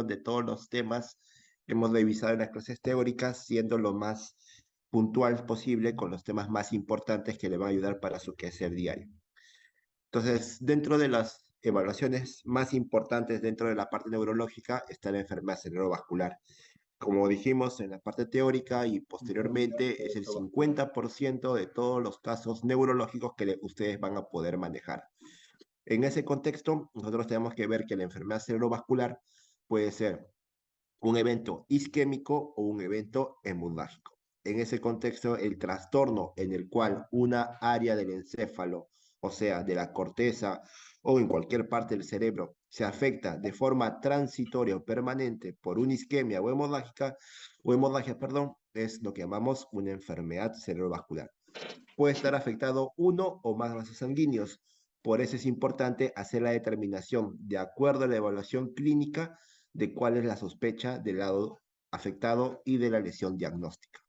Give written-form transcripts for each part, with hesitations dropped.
de todos los temas que hemos revisado en las clases teóricas, siendo lo más puntual posible con los temas más importantes que le van a ayudar para su quehacer diario. Entonces, dentro de las evaluaciones más importantes dentro de la parte neurológica está la enfermedad cerebrovascular. Como dijimos en la parte teórica y posteriormente, es el 50% de todos los casos neurológicos que ustedes van a poder manejar. En ese contexto, nosotros tenemos que ver que la enfermedad cerebrovascular puede ser un evento isquémico o un evento hemorrágico. En ese contexto, el trastorno en el cual una área del encéfalo, o sea, de la corteza o en cualquier parte del cerebro, se afecta de forma transitoria o permanente por una isquemia o hemorragia, perdón, es lo que llamamos una enfermedad cerebrovascular. Puede estar afectado uno o más vasos sanguíneos. Por eso es importante hacer la determinación de acuerdo a la evaluación clínica de cuál es la sospecha del lado afectado y de la lesión diagnóstica.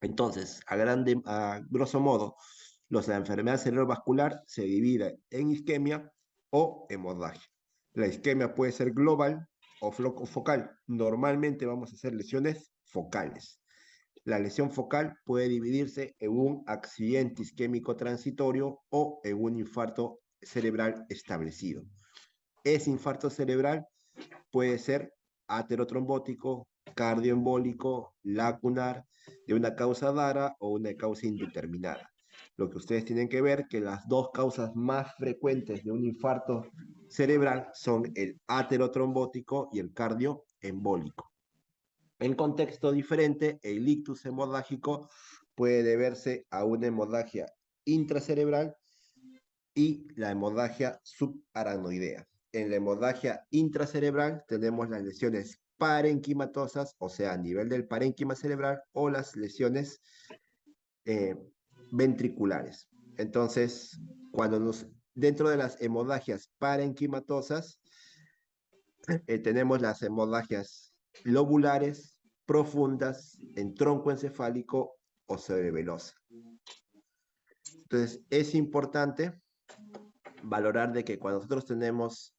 Entonces, a grosso modo, la enfermedad cerebrovascular se divide en isquemia o hemorragia. La isquemia puede ser global o focal. Normalmente vamos a hacer lesiones focales. La lesión focal puede dividirse en un accidente isquémico transitorio o en un infarto cerebral establecido. Ese infarto cerebral puede ser aterotrombótico, cardioembólico, lacunar, de una causa rara o una causa indeterminada. Lo que ustedes tienen que ver que las dos causas más frecuentes de un infarto cerebral son el aterotrombótico y el cardioembólico. En contexto diferente, el ictus hemorrágico puede deberse a una hemorragia intracerebral y la hemorragia subaracnoidea. En la hemorragia intracerebral tenemos las lesiones parenquimatosas, o sea, a nivel del parénquima cerebral, o las lesiones eh, ventriculares. Entonces, dentro de las hemorragias parenquimatosas, tenemos las hemorragias lobulares, profundas, en tronco encefálico o cerebelosa. Entonces, es importante valorar de que cuando nosotros tenemos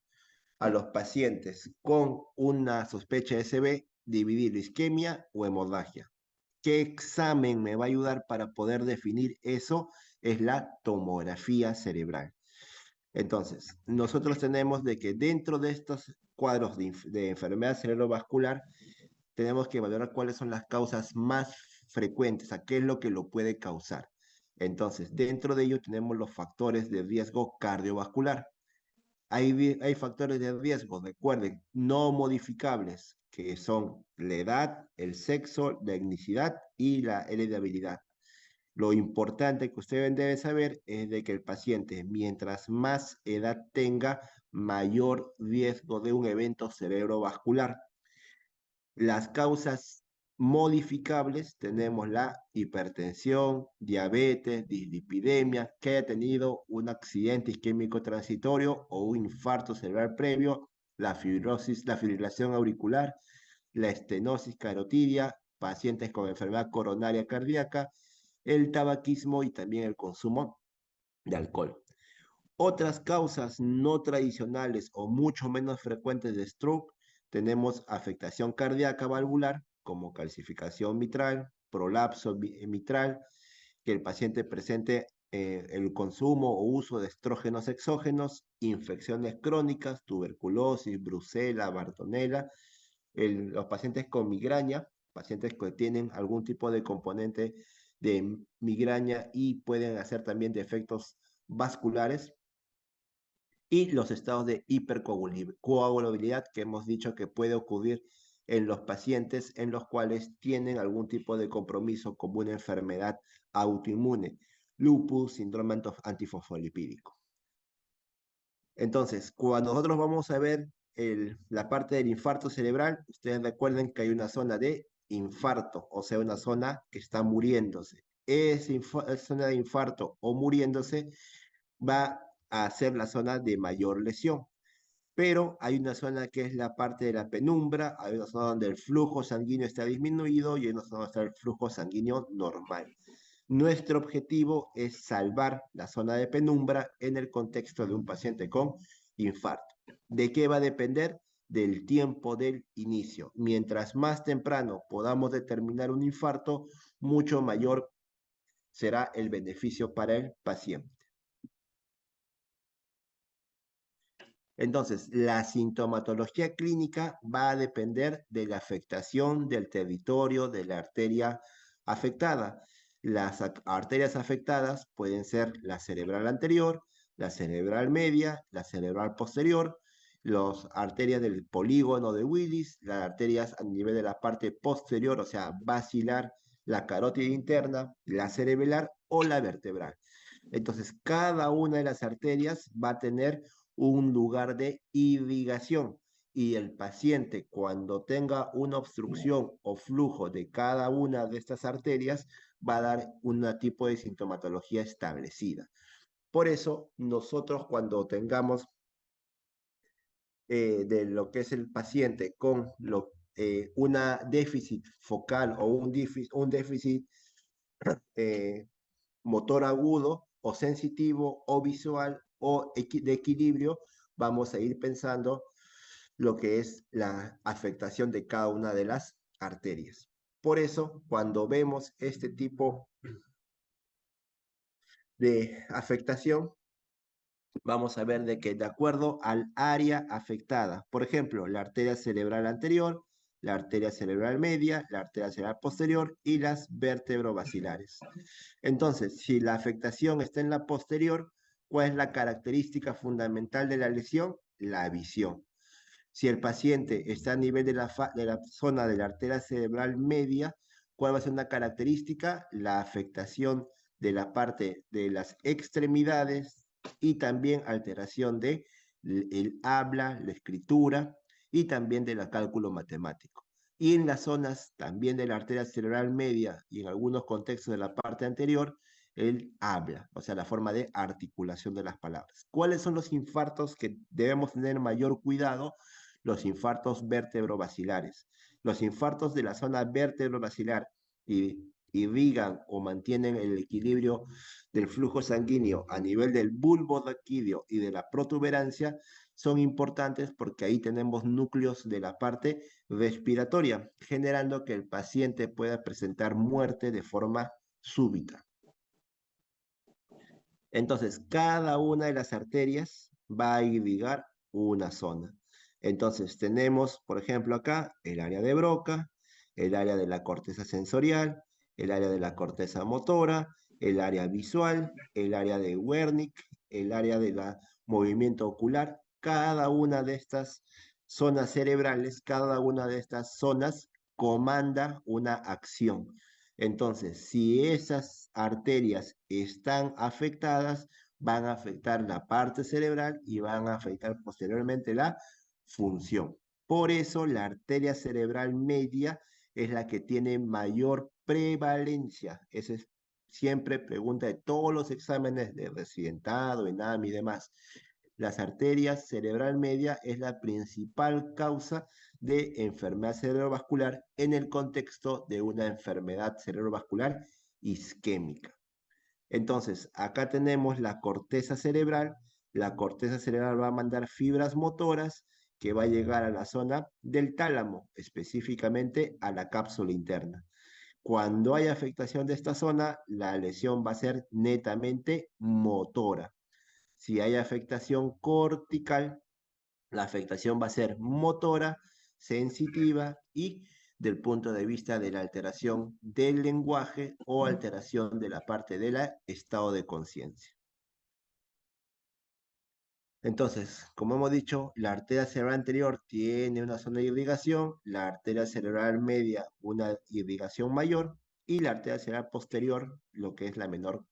a los pacientes con una sospecha de SB, dividir isquemia o hemorragia. ¿Qué examen me va a ayudar para poder definir eso? Es la tomografía cerebral. Entonces, nosotros tenemos de que dentro de estos cuadros de enfermedad cerebrovascular, tenemos que valorar cuáles son las causas más frecuentes, a qué es lo que lo puede causar. Entonces, dentro de ello tenemos los factores de riesgo cardiovascular. Hay factores de riesgo, recuerden, no modificables, que son la edad, el sexo, la etnicidad y la heredabilidad. Lo importante que ustedes deben saber es de que el paciente, mientras más edad tenga, mayor riesgo de un evento cerebrovascular. Las causas modificables tenemos la hipertensión, diabetes, dislipidemia, que haya tenido un accidente isquémico transitorio o un infarto cerebral previo, la fibrosis, la fibrilación auricular, la estenosis carotidia, pacientes con enfermedad coronaria cardíaca, el tabaquismo y también el consumo de alcohol. Otras causas no tradicionales o mucho menos frecuentes de stroke, tenemos afectación cardíaca valvular, como calcificación mitral, prolapso mitral, que el paciente presente el consumo o uso de estrógenos exógenos, infecciones crónicas, tuberculosis, brucela, bartonella, los pacientes con migraña, pacientes que tienen algún tipo de componente de migraña y pueden hacer también defectos vasculares, y los estados de hipercoagulabilidad que hemos dicho que puede ocurrir en los pacientes en los cuales tienen algún tipo de compromiso como una enfermedad autoinmune, lupus, síndrome antifosfolipídico. Entonces, cuando nosotros vamos a ver la parte del infarto cerebral, ustedes recuerden que hay una zona de infarto, o sea, una zona que está muriéndose. Esa zona de infarto o muriéndose va a ser la zona de mayor lesión. Pero hay una zona que es la parte de la penumbra, hay una zona donde el flujo sanguíneo está disminuido y hay una zona donde está el flujo sanguíneo normal. Nuestro objetivo es salvar la zona de penumbra en el contexto de un paciente con infarto. ¿De qué va a depender? del tiempo del inicio. Mientras más temprano podamos determinar un infarto, mucho mayor será el beneficio para el paciente. Entonces, la sintomatología clínica va a depender de la afectación del territorio de la arteria afectada. Las arterias afectadas pueden ser la cerebral anterior, la cerebral media, la cerebral posterior, las arterias del polígono de Willis, las arterias a nivel de la parte posterior, o sea, basilar, la carótida interna, la cerebelar o la vertebral. Entonces, cada una de las arterias va a tener un lugar de irrigación y el paciente cuando tenga una obstrucción o flujo de cada una de estas arterias va a dar un tipo de sintomatología establecida. Por eso nosotros cuando tengamos de lo que es el paciente con una déficit focal o un déficit eh, motor agudo o sensitivo o visual o de equilibrio, vamos a ir pensando lo que es la afectación de cada una de las arterias. Por eso, cuando vemos este tipo de afectación, vamos a ver de que de acuerdo al área afectada, por ejemplo, la arteria cerebral anterior, la arteria cerebral media, la arteria cerebral posterior y las vértebro-basilares. Entonces, si la afectación está en la posterior, ¿cuál es la característica fundamental de la lesión? La visión. Si el paciente está a nivel de la zona de la arteria cerebral media, ¿cuál va a ser una característica? La afectación de la parte de las extremidades y también alteración de el habla, la escritura y también del cálculo matemático. Y en las zonas también de la arteria cerebral media y en algunos contextos de la parte anterior, el habla, o sea, la forma de articulación de las palabras. ¿Cuáles son los infartos que debemos tener mayor cuidado? Los infartos vértebro-basilares. Los infartos de la zona vértebro-basilar irrigan o mantienen el equilibrio del flujo sanguíneo a nivel del bulbo raquídeo y de la protuberancia son importantes porque ahí tenemos núcleos de la parte respiratoria, generando que el paciente pueda presentar muerte de forma súbita. Entonces, cada una de las arterias va a irrigar una zona. Entonces, tenemos, por ejemplo, acá el área de Broca, el área de la corteza sensorial, el área de la corteza motora, el área visual, el área de Wernicke, el área del movimiento ocular. Cada una de estas zonas cerebrales, cada una de estas zonas comanda una acción. Entonces, si esas arterias están afectadas, van a afectar la parte cerebral y van a afectar posteriormente la función. Por eso, la arteria cerebral media es la que tiene mayor prevalencia. Esa es siempre pregunta de todos los exámenes de residentado, ENAM y demás. Las arterias cerebral media es la principal causa de enfermedad cerebrovascular en el contexto de una enfermedad cerebrovascular isquémica. Entonces, acá tenemos la corteza cerebral. La corteza cerebral va a mandar fibras motoras que va a llegar a la zona del tálamo, específicamente a la cápsula interna. Cuando hay afectación de esta zona, la lesión va a ser netamente motora. Si hay afectación cortical, la afectación va a ser motora, sensitiva y del punto de vista de la alteración del lenguaje o alteración de la parte del estado de conciencia. Entonces, como hemos dicho, la arteria cerebral anterior tiene una zona de irrigación, la arteria cerebral media una irrigación mayor y la arteria cerebral posterior lo que es la menor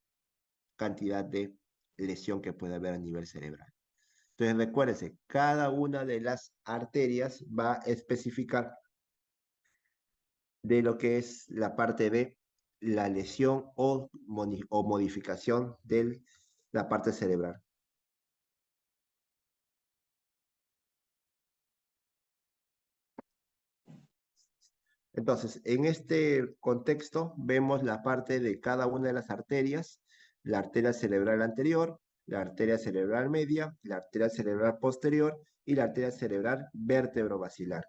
cantidad de lesión que puede haber a nivel cerebral. Entonces, recuérdense, cada una de las arterias va a especificar de lo que es la parte de la lesión o modificación de la parte cerebral. Entonces, en este contexto vemos la parte de cada una de las arterias, la arteria cerebral anterior, la arteria cerebral media, la arteria cerebral posterior y la arteria cerebral vértebro-basilar,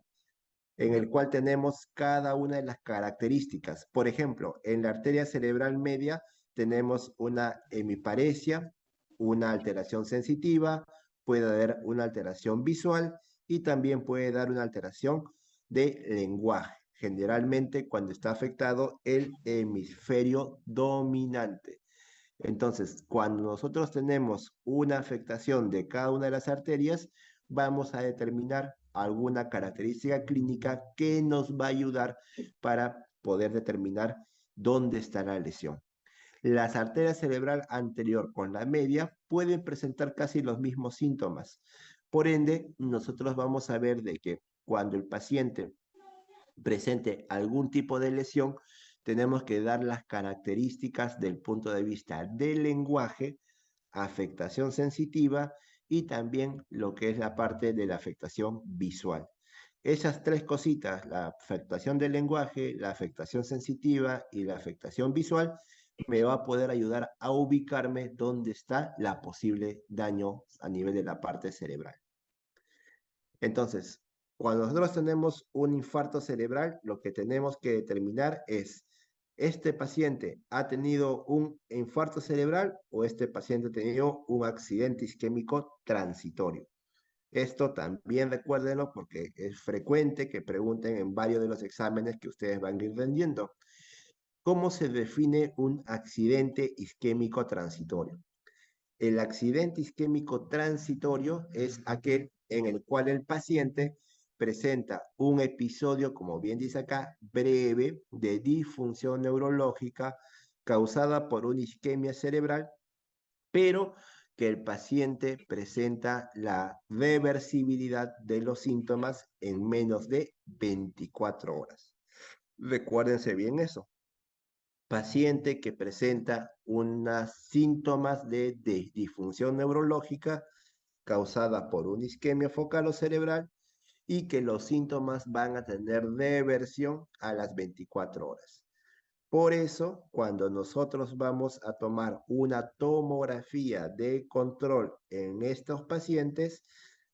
en el cual tenemos cada una de las características. Por ejemplo, en la arteria cerebral media tenemos una hemiparesia, una alteración sensitiva, puede haber una alteración visual y también puede dar una alteración de lenguaje, generalmente cuando está afectado el hemisferio dominante. Entonces, cuando nosotros tenemos una afectación de cada una de las arterias, vamos a determinar alguna característica clínica que nos va a ayudar para poder determinar dónde está la lesión. Las arterias cerebral anterior con la media pueden presentar casi los mismos síntomas. Por ende, nosotros vamos a ver de que cuando el paciente presente algún tipo de lesión, tenemos que dar las características del punto de vista del lenguaje, afectación sensitiva y también lo que es la parte de la afectación visual. Esas tres cositas, la afectación del lenguaje, la afectación sensitiva y la afectación visual, me va a poder ayudar a ubicarme dónde está la posible daño a nivel de la parte cerebral. Entonces, cuando nosotros tenemos un infarto cerebral, lo que tenemos que determinar es, ¿este paciente ha tenido un infarto cerebral o este paciente ha tenido un accidente isquémico transitorio? Esto también recuérdenlo porque es frecuente que pregunten en varios de los exámenes que ustedes van a ir rendiendo. ¿Cómo se define un accidente isquémico transitorio? El accidente isquémico transitorio es aquel en el cual el paciente presenta un episodio, como bien dice acá, breve de disfunción neurológica causada por una isquemia cerebral, pero que el paciente presenta la reversibilidad de los síntomas en menos de 24 horas. Recuérdense bien eso. Paciente que presenta unos síntomas de disfunción neurológica causada por una isquemia focal o cerebral y que los síntomas van a tener reversión a las 24 horas. Por eso, cuando nosotros vamos a tomar una tomografía de control en estos pacientes,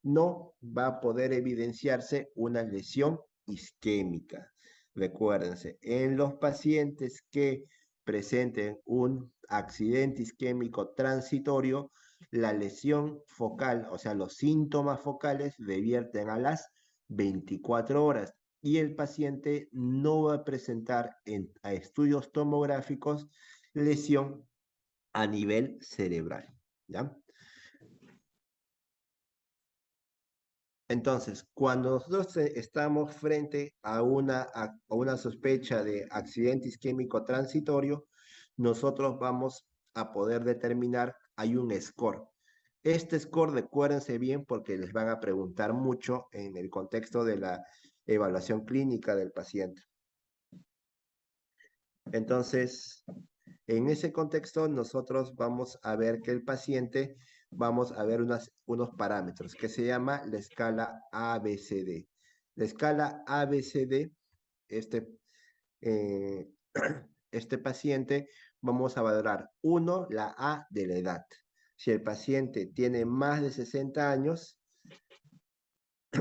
no va a poder evidenciarse una lesión isquémica. Recuérdense, en los pacientes que presenten un accidente isquémico transitorio, la lesión focal, o sea, los síntomas focales revierten a las 24 horas y el paciente no va a presentar a estudios tomográficos lesión a nivel cerebral, ¿ya? Entonces, cuando nosotros estamos frente a una sospecha de accidente isquémico transitorio, nosotros vamos a poder determinar, hay un score. Este score, recuérdense bien, porque les van a preguntar mucho en el contexto de la evaluación clínica del paciente. Entonces, en ese contexto, nosotros vamos a ver que el paciente, vamos a ver unos parámetros que se llama la escala ABCD. La escala ABCD, este, eh, este paciente, vamos a valorar, uno, la A de la edad. Si el paciente tiene más de 60 años,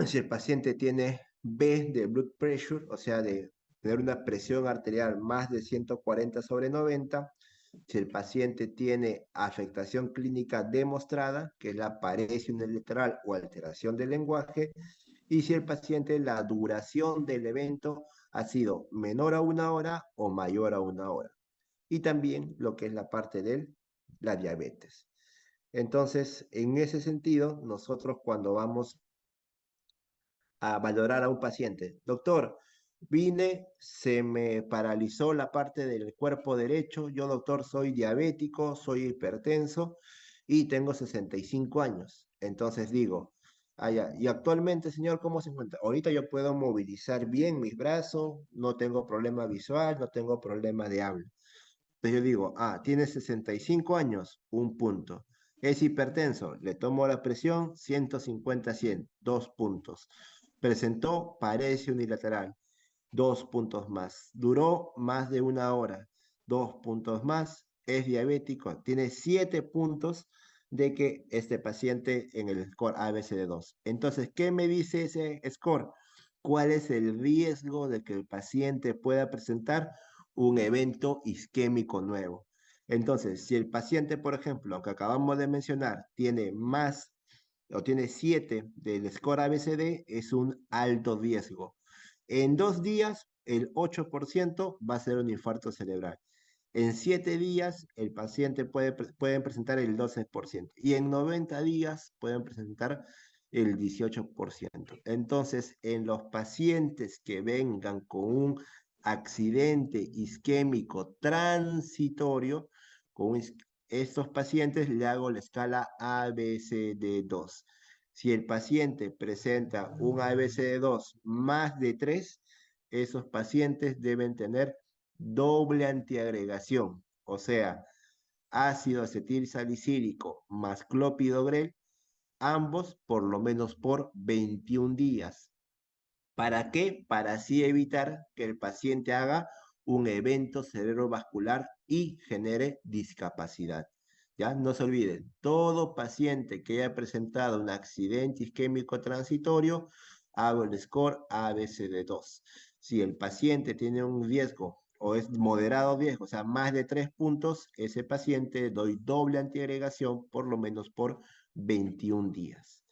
si el paciente tiene B de blood pressure, o sea, de tener una presión arterial más de 140/90, si el paciente tiene afectación clínica demostrada, que es la paresia unilateral o alteración del lenguaje, y si el paciente, la duración del evento ha sido menor a 1 hora o mayor a 1 hora. Y también lo que es la parte de la diabetes. Entonces, en ese sentido, nosotros cuando vamos a valorar a un paciente. Doctor, vine, se me paralizó la parte del cuerpo derecho. Yo, doctor, soy diabético, soy hipertenso y tengo 65 años. Entonces digo, y actualmente, señor, ¿cómo se encuentra? Ahorita yo puedo movilizar bien mis brazos, no tengo problema visual, no tengo problema de habla. Entonces yo digo, tiene 65 años, un punto. Es hipertenso, le tomo la presión 150/100, 2 puntos. Presentó paresia unilateral, 2 puntos más. Duró más de 1 hora, 2 puntos más. Es diabético, tiene 7 puntos de que este paciente en el score ABCD2. Entonces, ¿qué me dice ese score? ¿Cuál es el riesgo de que el paciente pueda presentar un evento isquémico nuevo? Entonces, si el paciente, por ejemplo, que acabamos de mencionar, tiene más o tiene 7 del score ABCD, es un alto riesgo. En 2 días, el 8% va a ser un infarto cerebral. En 7 días, el paciente pueden presentar el 12% y en 90 días pueden presentar el 18%. Entonces, en los pacientes que vengan con un accidente isquémico transitorio, estos pacientes le hago la escala ABCD2. Si el paciente presenta un ABCD2 más de 3, esos pacientes deben tener doble antiagregación, o sea, ácido acetil salicílico más clopidogrel, ambos por lo menos por 21 días. ¿Para qué? Para así evitar que el paciente haga un evento cerebrovascular y genere discapacidad. ¿Ya? No se olviden, todo paciente que haya presentado un accidente isquémico transitorio, hago el score ABCD2. Si el paciente tiene un riesgo o es moderado riesgo, o sea, más de 3 puntos, ese paciente doy doble antiagregación por lo menos por 21 días.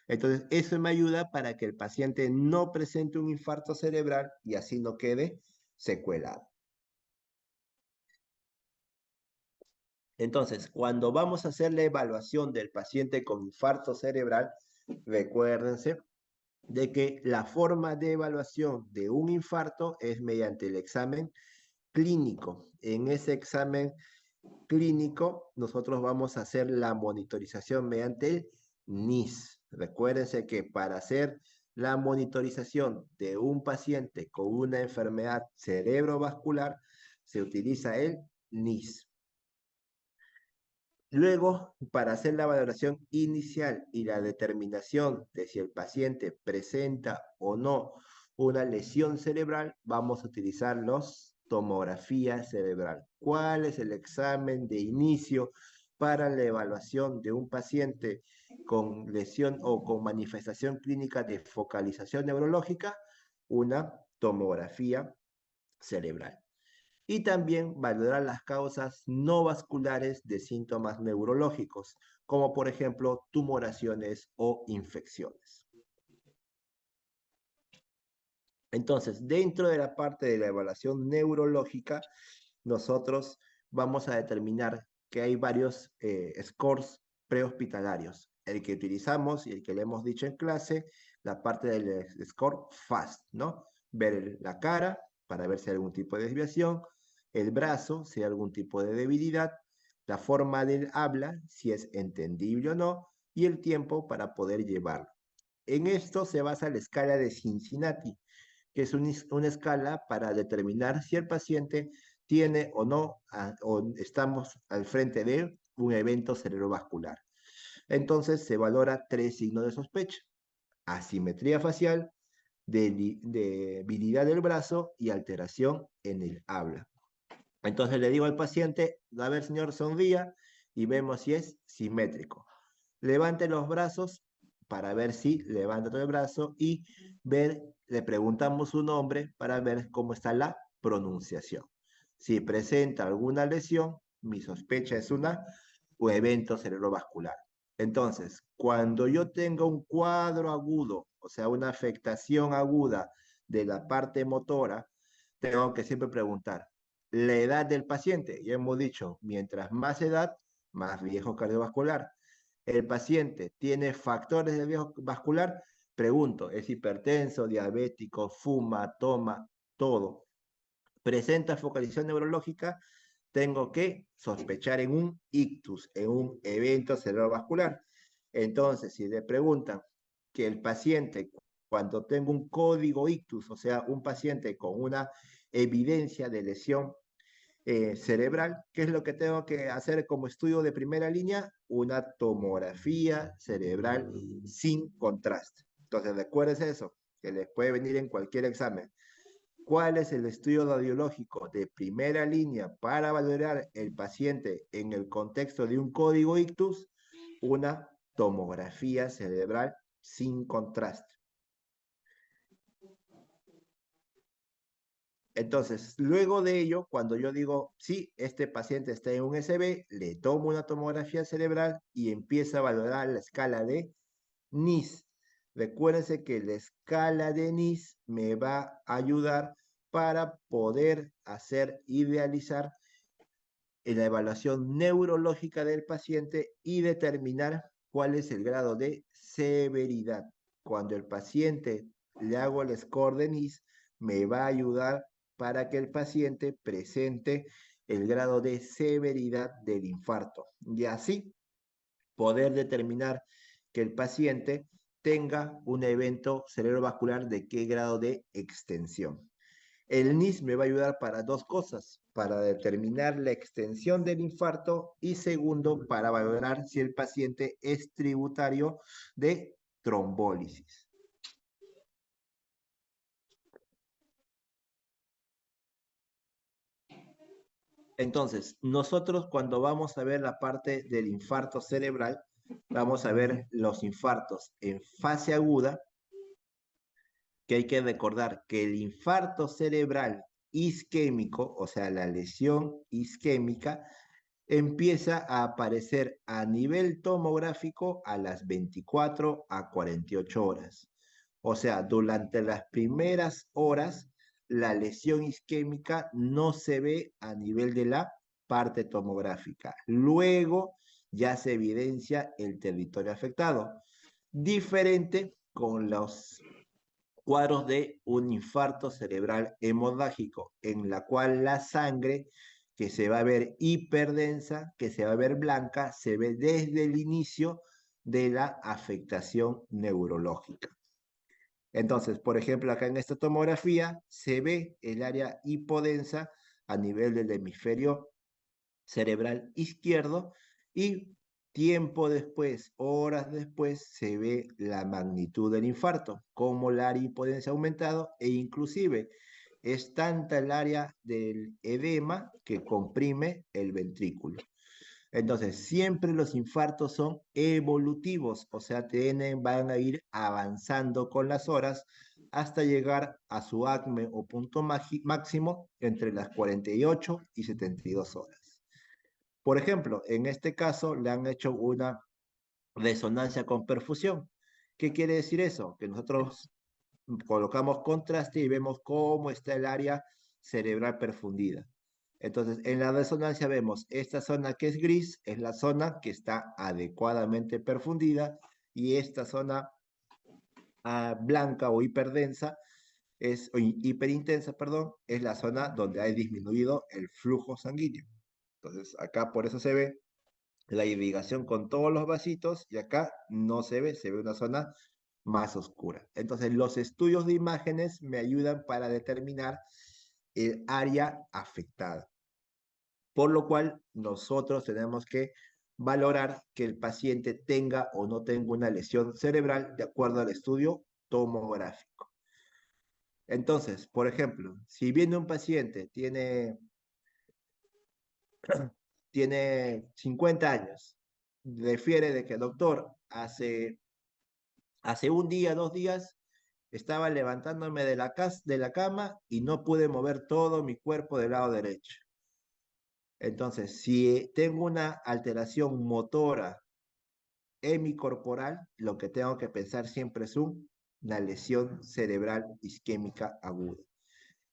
Entonces, eso me ayuda para que el paciente no presente un infarto cerebral y así no quede secuelado. Entonces, cuando vamos a hacer la evaluación del paciente con infarto cerebral, recuérdense de que la forma de evaluación de un infarto es mediante el examen clínico. En ese examen clínico, nosotros vamos a hacer la monitorización mediante el NIS. Recuérdense que para hacer la monitorización de un paciente con una enfermedad cerebrovascular, se utiliza el NIS. Luego, para hacer la valoración inicial y la determinación de si el paciente presenta o no una lesión cerebral, vamos a utilizar los tomografía cerebral. ¿Cuál es el examen de inicio para la evaluación de un paciente con lesión o con manifestación clínica de focalización neurológica? Una tomografía cerebral. Y también valorar las causas no vasculares de síntomas neurológicos, como por ejemplo tumoraciones o infecciones. Entonces, dentro de la parte de la evaluación neurológica, nosotros vamos a determinar que hay varios scores prehospitalarios. El que utilizamos y el que le hemos dicho en clase, la parte del score FAST, ¿no? Ver la cara para ver si hay algún tipo de desviación, el brazo, si hay algún tipo de debilidad, la forma del habla, si es entendible o no, y el tiempo para poder llevarlo. En esto se basa la escala de Cincinnati, que es una escala para determinar si el paciente tiene o no, o estamos al frente de un evento cerebrovascular. Entonces se valora 3 signos de sospecha: asimetría facial, debilidad del brazo y alteración en el habla. Entonces le digo al paciente, a ver señor, sonría y vemos si es simétrico. Levante los brazos para ver si levanta todo el brazo y le preguntamos su nombre para ver cómo está la pronunciación. Si presenta alguna lesión, mi sospecha es un evento cerebrovascular. Entonces, cuando yo tenga un cuadro agudo, o sea, una afectación aguda de la parte motora, tengo que siempre preguntar la edad del paciente. Ya hemos dicho, mientras más edad, más riesgo cardiovascular. El paciente tiene factores de riesgo vascular, pregunto, ¿es hipertenso, diabético, fuma, toma, todo? ¿Presenta focalización neurológica? Tengo que sospechar en un ictus, en un evento cerebrovascular. Entonces, si le preguntan que el paciente, cuando tenga un código ictus, o sea, un paciente con una evidencia de lesión cerebral, ¿qué es lo que tengo que hacer como estudio de primera línea? Una tomografía cerebral sin contraste. Entonces, recuerden eso, que les puede venir en cualquier examen. ¿Cuál es el estudio radiológico de primera línea para valorar el paciente en el contexto de un código ictus? una tomografía cerebral sin contraste. Entonces, luego de ello, cuando yo digo, sí, este paciente está en un SB, le tomo una tomografía cerebral y empieza a valorar la escala de NIS. Recuérdense que la escala de NIS me va a ayudar para poder hacer idealizar la evaluación neurológica del paciente y determinar cuál es el grado de severidad. Cuando el paciente le hago el score de NIS, me va a ayudar para que el paciente presente el grado de severidad del infarto y así poder determinar que el paciente tenga un evento cerebrovascular de qué grado de extensión. El NIS me va a ayudar para dos cosas, para determinar la extensión del infarto y segundo, para valorar si el paciente es tributario de trombólisis. Entonces, nosotros cuando vamos a ver la parte del infarto cerebral, vamos a ver los infartos en fase aguda, que hay que recordar que el infarto cerebral isquémico, o sea, la lesión isquémica, empieza a aparecer a nivel tomográfico a las 24 a 48 horas. O sea, durante las primeras horas, la lesión isquémica no se ve a nivel de la parte tomográfica. Luego ya se evidencia el territorio afectado. Diferente con los cuadros de un infarto cerebral hemorrágico, en la cual la sangre que se va a ver hiperdensa, que se va a ver blanca, se ve desde el inicio de la afectación neurológica. Entonces, por ejemplo, acá en esta tomografía se ve el área hipodensa a nivel del hemisferio cerebral izquierdo y tiempo después, horas después, se ve la magnitud del infarto, como la área hipodensa ha aumentado e inclusive es tanta el área del edema que comprime el ventrículo. Entonces, siempre los infartos son evolutivos, o sea, van a ir avanzando con las horas hasta llegar a su acme o punto máximo entre las 48 y 72 horas. Por ejemplo, en este caso le han hecho una resonancia con perfusión. ¿Qué quiere decir eso? Que nosotros colocamos contraste y vemos cómo está el área cerebral perfundida. Entonces, en la resonancia vemos esta zona que es gris, es la zona que está adecuadamente perfundida, y esta zona blanca o hiperdensa, o hiperintensa, perdón, es la zona donde ha disminuido el flujo sanguíneo. Entonces, acá por eso se ve la irrigación con todos los vasitos y acá no se ve una zona más oscura. Entonces, los estudios de imágenes me ayudan para determinar el área afectada, por lo cual nosotros tenemos que valorar que el paciente tenga o no tenga una lesión cerebral de acuerdo al estudio tomográfico. Entonces, por ejemplo, si viene un paciente, tiene 50 años, refiere de que, doctor, hace un día, 2 días, estaba levantándome de la cama y no pude mover todo mi cuerpo del lado derecho. Entonces, si tengo una alteración motora hemicorporal, lo que tengo que pensar siempre es una lesión cerebral isquémica aguda.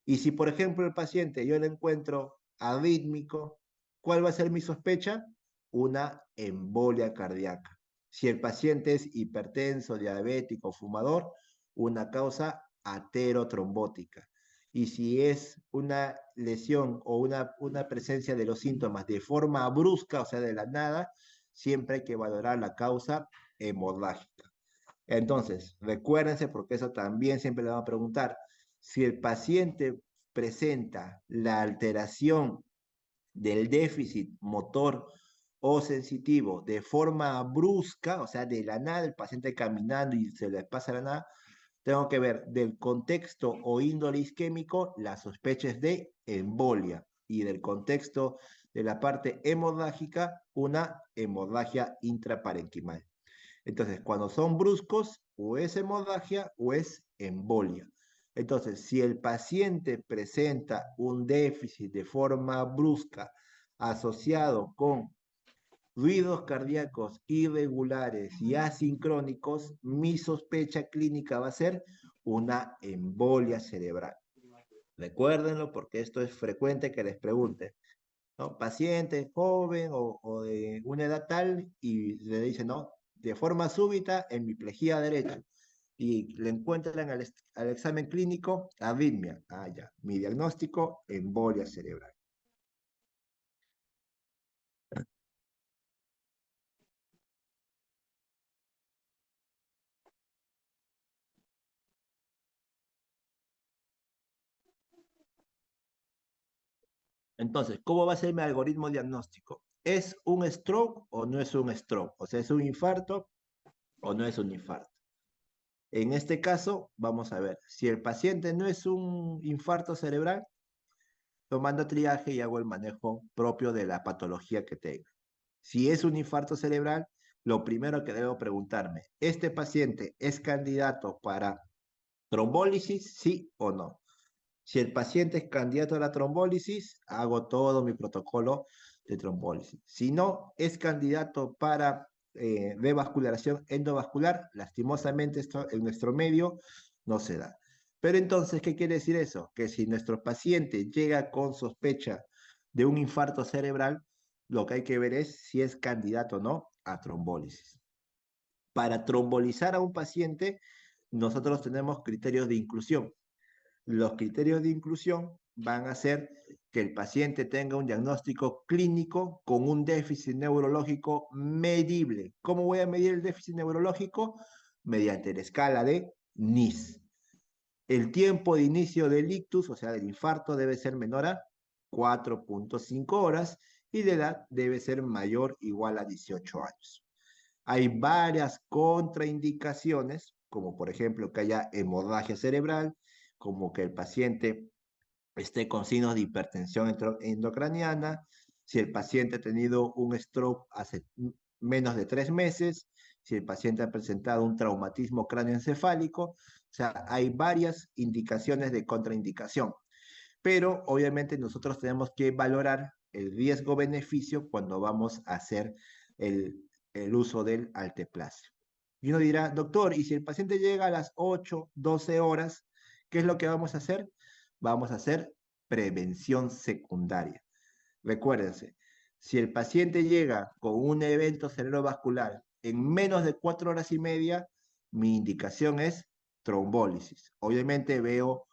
Y si, por ejemplo, el paciente yo le encuentro arrítmico, ¿cuál va a ser mi sospecha? Una embolia cardíaca. Si el paciente es hipertenso, diabético, fumador, una causa aterotrombótica. Y si es una lesión o una presencia de los síntomas de forma brusca, o sea, de la nada, siempre hay que valorar la causa hemorrágica. Entonces, recuérdense, porque eso también siempre le van a preguntar, si el paciente presenta la alteración del déficit motor o sensitivo de forma brusca, o sea, de la nada, el paciente caminando y se le pasa la nada, tengo que ver del contexto o índole isquémico, la sospecha es de embolia, y del contexto de la parte hemorrágica, una hemorragia intraparenquimal. Entonces, cuando son bruscos, o es hemorragia o es embolia. Entonces, si el paciente presenta un déficit de forma brusca asociado con ruidos cardíacos irregulares y asincrónicos, mi sospecha clínica va a ser una embolia cerebral. Recuérdenlo porque esto es frecuente que les pregunten, ¿no? Paciente joven o de una edad tal y le dicen, no, de forma súbita hemiplegia derecha y le encuentran al examen clínico arritmia. Ah, ya, mi diagnóstico, embolia cerebral. Entonces, ¿cómo va a ser mi algoritmo diagnóstico? ¿Es un stroke o no es un stroke? O sea, ¿es un infarto o no es un infarto? En este caso, vamos a ver, si el paciente no es un infarto cerebral, lo mando a triaje y hago el manejo propio de la patología que tenga. Si es un infarto cerebral, lo primero que debo preguntarme, ¿este paciente es candidato para trombólisis, sí o no? Si el paciente es candidato a la trombólisis, hago todo mi protocolo de trombólisis. Si no es candidato para revascularización endovascular, lastimosamente esto en nuestro medio no se da. Pero entonces, ¿qué quiere decir eso? Que si nuestro paciente llega con sospecha de un infarto cerebral, lo que hay que ver es si es candidato o no a trombólisis. Para trombolizar a un paciente, nosotros tenemos criterios de inclusión. Los criterios de inclusión van a ser que el paciente tenga un diagnóstico clínico con un déficit neurológico medible. ¿Cómo voy a medir el déficit neurológico? Mediante la escala de NIS. El tiempo de inicio del ictus, o sea, del infarto, debe ser menor a 4.5 horas y la edad debe ser mayor o igual a 18 años. Hay varias contraindicaciones, como por ejemplo que haya hemorragia cerebral, como que el paciente esté con signos de hipertensión endocraniana, si el paciente ha tenido un stroke hace menos de 3 meses, si el paciente ha presentado un traumatismo cráneoencefálico, o sea, hay varias indicaciones de contraindicación, pero obviamente nosotros tenemos que valorar el riesgo-beneficio cuando vamos a hacer el uso del alteplase. Y uno dirá, doctor, ¿y si el paciente llega a las 8, 12 horas, qué es lo que vamos a hacer? Vamos a hacer prevención secundaria. Recuérdense, si el paciente llega con un evento cerebrovascular en menos de 4 horas y media, mi indicación es trombólisis. Obviamente veo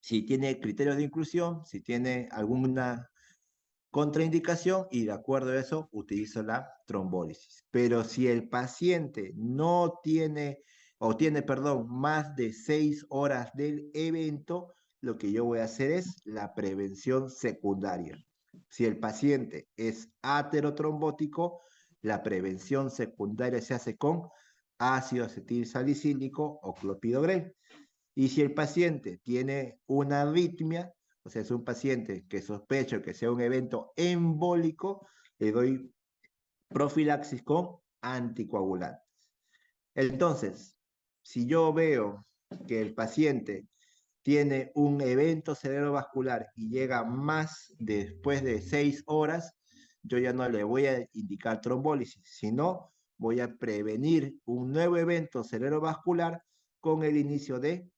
si tiene criterios de inclusión, si tiene alguna contraindicación y de acuerdo a eso utilizo la trombólisis. Pero si el paciente no tiene o tiene, perdón, más de 6 horas del evento, lo que yo voy a hacer es la prevención secundaria. Si el paciente es aterotrombótico, la prevención secundaria se hace con ácido acetil salicílico o clopidogrel. Y si el paciente tiene una arritmia, o sea, es un paciente que sospecho que sea un evento embólico, le doy profilaxis con anticoagulantes. Entonces, si yo veo que el paciente tiene un evento cerebrovascular y llega más después de 6 horas, yo ya no le voy a indicar trombólisis, sino voy a prevenir un nuevo evento cerebrovascular con el inicio de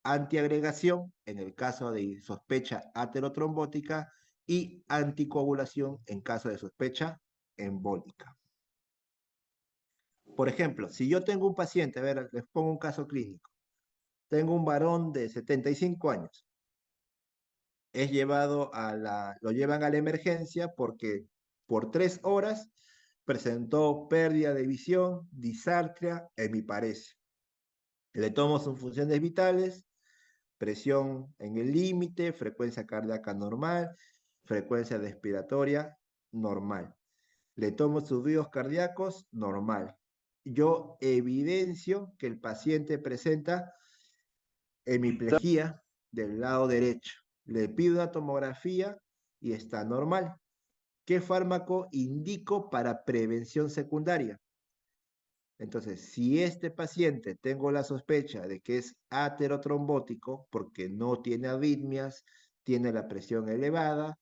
antiagregación en el caso de sospecha aterotrombótica y anticoagulación en caso de sospecha embólica. Por ejemplo, si yo tengo un paciente, a ver, les pongo un caso clínico. Tengo un varón de 75 años. Lo llevan a la emergencia porque por 3 horas presentó pérdida de visión, disartria, hemiparesia. Le tomo sus funciones vitales, presión en el límite, frecuencia cardíaca normal, frecuencia respiratoria normal. Le tomo sus ruidos cardíacos normal. Yo evidencio que el paciente presenta hemiplegia del lado derecho. Le pido una tomografía y está normal. ¿qué fármaco indico para prevención secundaria? Entonces, si este paciente tengo la sospecha de que es aterotrombótico porque no tiene arritmias, tiene la presión elevada,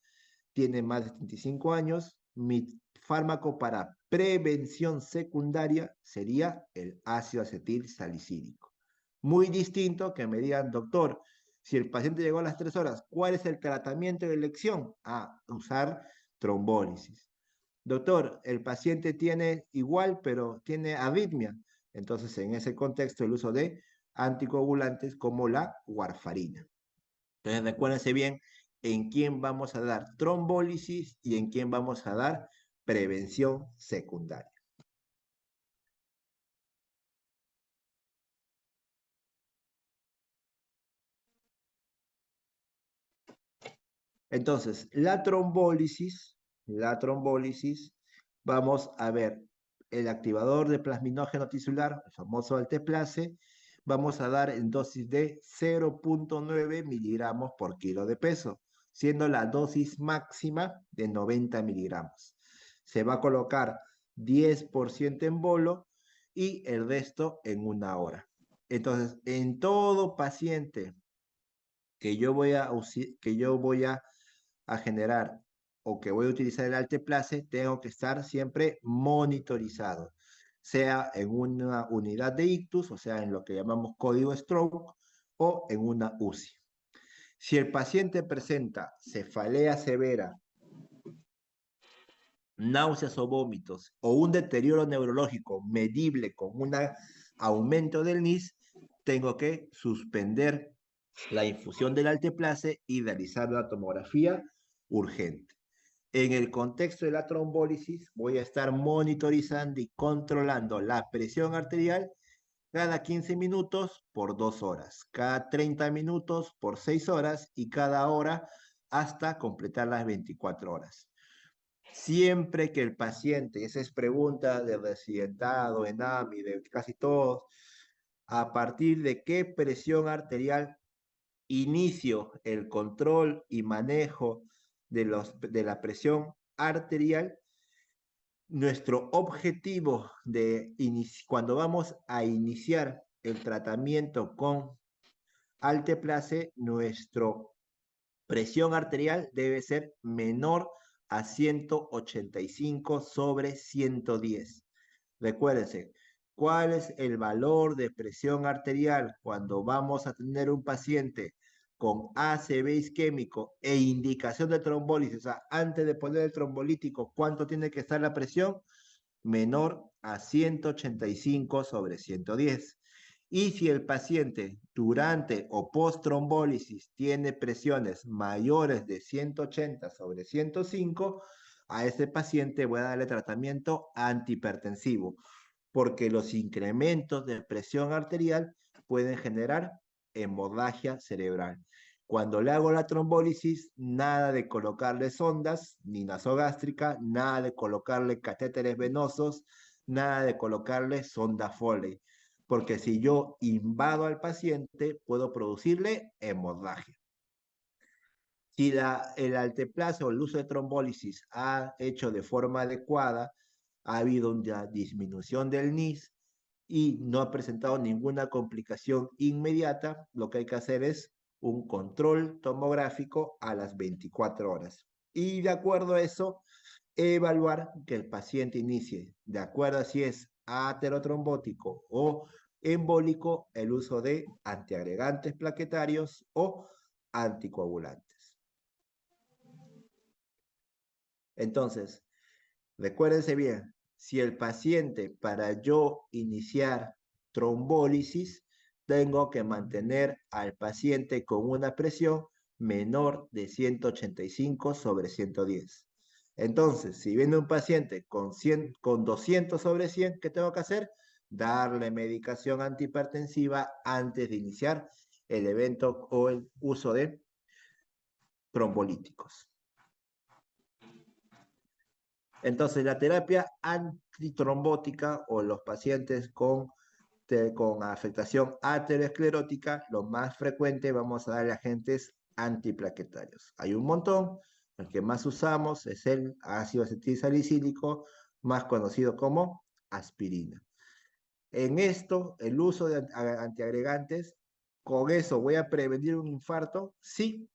tiene más de 35 años, mi fármaco para prevención secundaria sería el ácido acetil salicílico. Muy distinto que me digan, doctor, si el paciente llegó a las 3 horas, ¿cuál es el tratamiento de elección? Usar trombólisis. Doctor, el paciente tiene igual, pero tiene arritmia. Entonces, en ese contexto, el uso de anticoagulantes como la warfarina. Entonces, recuérdense bien en quién vamos a dar trombólisis y en quién vamos a dar prevención secundaria. Entonces, la trombólisis, vamos a ver el activador de plasminógeno tisular, el famoso alteplase, vamos a dar en dosis de 0,9 miligramos por kilo de peso, siendo la dosis máxima de 90 miligramos. Se va a colocar 10% en bolo y el resto en 1 hora. Entonces, en todo paciente que yo voy a generar o que voy a utilizar el alteplase, tengo que estar siempre monitorizado, sea en una unidad de ictus, o sea, en lo que llamamos código stroke, o en una UCI. Si el paciente presenta cefalea severa, náuseas o vómitos, o un deterioro neurológico medible con un aumento del NIS, tengo que suspender la infusión del alteplase y realizar una tomografía urgente. En el contexto de la trombólisis, voy a estar monitorizando y controlando la presión arterial cada 15 minutos por 2 horas, cada 30 minutos por 6 horas y cada hora hasta completar las 24 horas. Siempre que el paciente, esa es pregunta de residentado, ENAMI, de casi todos, a partir de qué presión arterial inicio el control y manejo de la presión arterial, nuestro objetivo cuando vamos a iniciar el tratamiento con alteplase, nuestra presión arterial debe ser menor a 185/110. Recuérdense, ¿cuál es el valor de presión arterial cuando vamos a tener un paciente con ACV isquémico e indicación de trombólisis? O sea, antes de poner el trombolítico, ¿cuánto tiene que estar la presión? Menor a 185/110. Y si el paciente durante o post trombólisis tiene presiones mayores de 180/105, a ese paciente voy a darle tratamiento antihipertensivo, porque los incrementos de presión arterial pueden generar hemorragia cerebral. Cuando le hago la trombólisis, nada de colocarle sondas, ni nasogástrica, nada de colocarle catéteres venosos, nada de colocarle sonda Foley, porque si yo invado al paciente, puedo producirle hemorragia. Si el alteplase o el uso de trombólisis ha hecho de forma adecuada, ha habido una disminución del NIS y no ha presentado ninguna complicación inmediata, lo que hay que hacer es un control tomográfico a las 24 horas. Y de acuerdo a eso, evaluar que el paciente inicie, de acuerdo a si es aterotrombótico o embólico, el uso de antiagregantes plaquetarios o anticoagulantes. Entonces, recuérdense bien, si el paciente, para yo iniciar trombólisis, tengo que mantener al paciente con una presión menor de 185/110. Entonces, si viene un paciente con 200/100, ¿qué tengo que hacer? Darle medicación antihipertensiva antes de iniciar el evento o el uso de trombolíticos. Entonces, la terapia antitrombótica o los pacientes con afectación aterosclerótica, lo más frecuente vamos a darle agentes antiplaquetarios. Hay un montón, El que más usamos es el ácido acetilsalicílico, más conocido como aspirina. En esto, el uso de antiagregantes, ¿con eso voy a prevenir un infarto? Sí,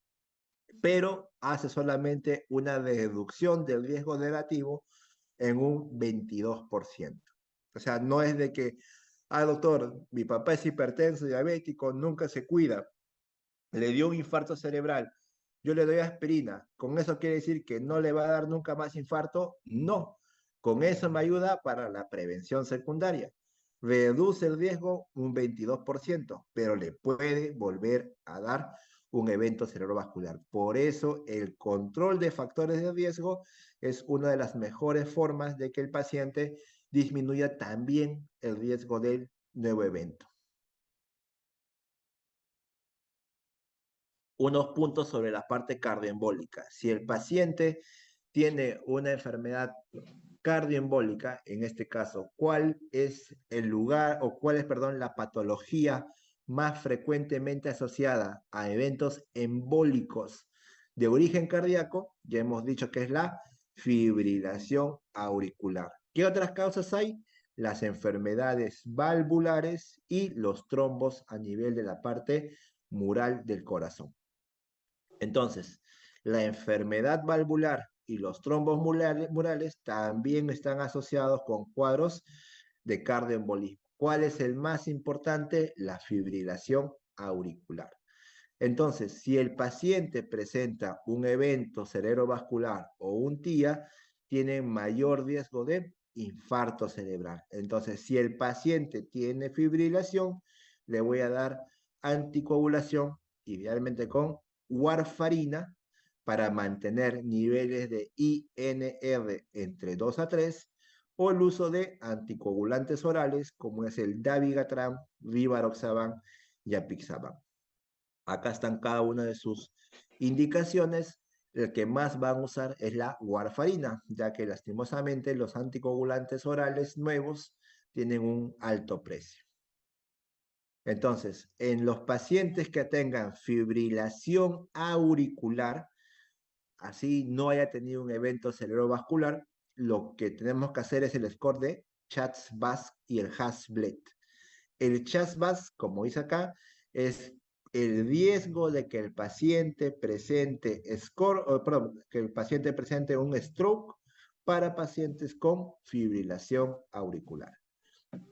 pero hace solamente una reducción del riesgo negativo en un 22%. O sea, no es de que, doctor, mi papá es hipertenso, diabético, nunca se cuida, le dio un infarto cerebral, yo le doy aspirina, ¿con eso quiere decir que no le va a dar nunca más infarto? No, con eso me ayuda para la prevención secundaria. Reduce el riesgo un 22%, pero le puede volver a dar un evento cerebrovascular. Por eso el control de factores de riesgo es una de las mejores formas de que el paciente disminuya también el riesgo del nuevo evento. Unos puntos sobre la parte cardioembólica. Si el paciente tiene una enfermedad cardioembólica, en este caso, ¿cuál es el lugar o cuál es, perdón, la patología más frecuentemente asociada a eventos embólicos de origen cardíaco? Ya hemos dicho que es la fibrilación auricular. ¿Qué otras causas hay? Las enfermedades valvulares y los trombos a nivel de la parte mural del corazón. Entonces, la enfermedad valvular y los trombos murales también están asociados con cuadros de cardioembolismo. ¿Cuál es el más importante? La fibrilación auricular. Entonces, si el paciente presenta un evento cerebrovascular o un TIA, tiene mayor riesgo de infarto cerebral. Entonces, si el paciente tiene fibrilación, le voy a dar anticoagulación, idealmente con warfarina, para mantener niveles de INR entre 2 a 3, o el uso de anticoagulantes orales como es el dabigatran, rivaroxaban y apixaban. Acá están cada una de sus indicaciones. El que más van a usar es la warfarina, ya que lastimosamente los anticoagulantes orales nuevos tienen un alto precio. Entonces, en los pacientes que tengan fibrilación auricular, así no haya tenido un evento cerebrovascular, lo que tenemos que hacer es el score de CHADS-VASc y el HAS-BLED. El CHADS-VASc, como dice acá, es el riesgo de que el paciente presente que el paciente presente un stroke para pacientes con fibrilación auricular.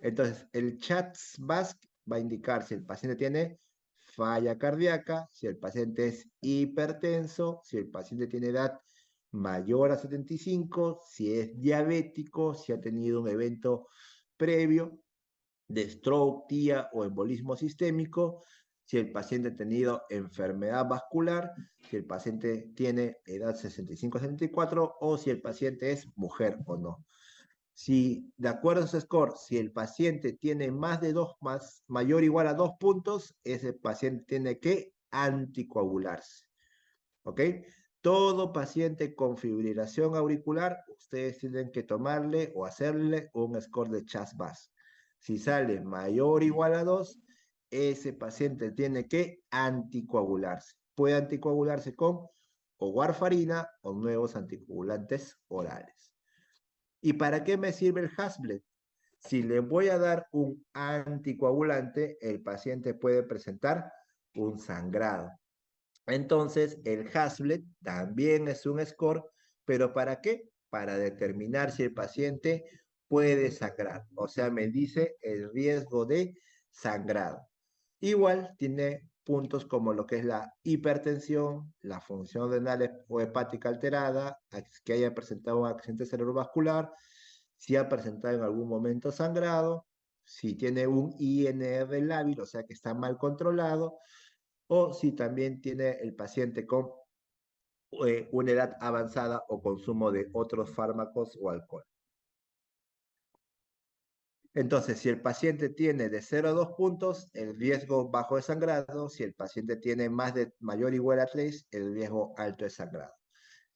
Entonces, el CHADS-VASc va a indicar si el paciente tiene falla cardíaca, si el paciente es hipertenso, si el paciente tiene edad mayor a 75, si es diabético, si ha tenido un evento previo de stroke, TIA o embolismo sistémico, si el paciente ha tenido enfermedad vascular, si el paciente tiene edad 65-74 o si el paciente es mujer o no. Si, de acuerdo a su score, si el paciente tiene más de mayor o igual a 2 puntos, ese paciente tiene que anticoagularse. ¿Ok? Todo paciente con fibrilación auricular, ustedes tienen que tomarle o hacerle un score de CHADS-VASc. Si sale mayor o igual a 2, ese paciente tiene que anticoagularse. Puede anticoagularse con o warfarina o nuevos anticoagulantes orales. ¿Y para qué me sirve el Hasbled? Si le voy a dar un anticoagulante, el paciente puede presentar un sangrado. Entonces, el Hasbled también es un score, pero ¿para qué? Para determinar si el paciente puede sangrar. O sea, me dice el riesgo de sangrado. Igual tiene puntos como lo que es la hipertensión, la función renal o hepática alterada, que haya presentado un accidente cerebrovascular, si ha presentado en algún momento sangrado, si tiene un INR lábil, o sea que está mal controlado, o si también tiene el paciente con una edad avanzada o consumo de otros fármacos o alcohol. Entonces, si el paciente tiene de 0 a 2 puntos, el riesgo bajo de sangrado. Si el paciente tiene mayor o igual a 3, el riesgo alto de sangrado.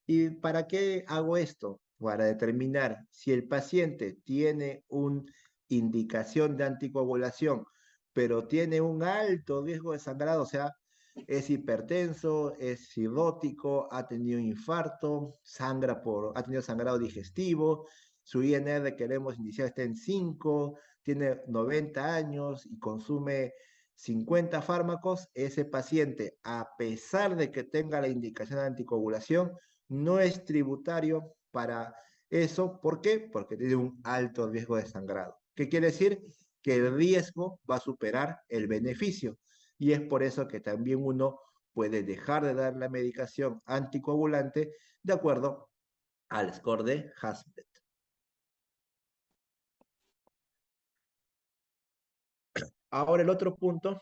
¿Y para qué hago esto? Para determinar si el paciente tiene una indicación de anticoagulación, pero tiene un alto riesgo de sangrado, o sea, es hipertenso, es cirrótico, ha tenido un infarto, ha tenido sangrado digestivo, su INR queremos iniciar está en 5, tiene 90 años y consume 50 fármacos, ese paciente, a pesar de que tenga la indicación de anticoagulación, no es tributario para eso. ¿Por qué? Porque tiene un alto riesgo de sangrado. ¿Qué quiere decir? Que el riesgo va a superar el beneficio. Y es por eso que también uno puede dejar de dar la medicación anticoagulante de acuerdo al score de Hasbet. Ahora el otro punto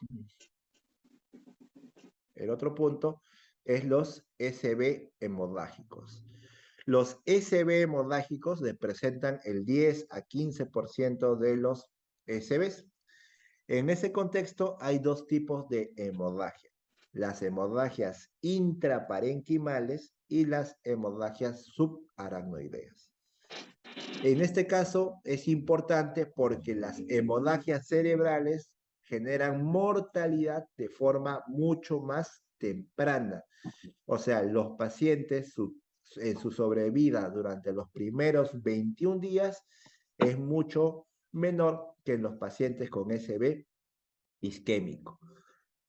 es los SB hemorrágicos. Los SB hemorrágicos representan el 10 a 15% de los SBs. En ese contexto hay dos tipos de hemorragia: las hemorragias intraparenquimales y las hemorragias subaracnoideas. En este caso es importante porque las hemorragias cerebrales generan mortalidad de forma mucho más temprana. O sea, los pacientes, en su sobrevida durante los primeros 21 días es mucho menor que en los pacientes con SB isquémico.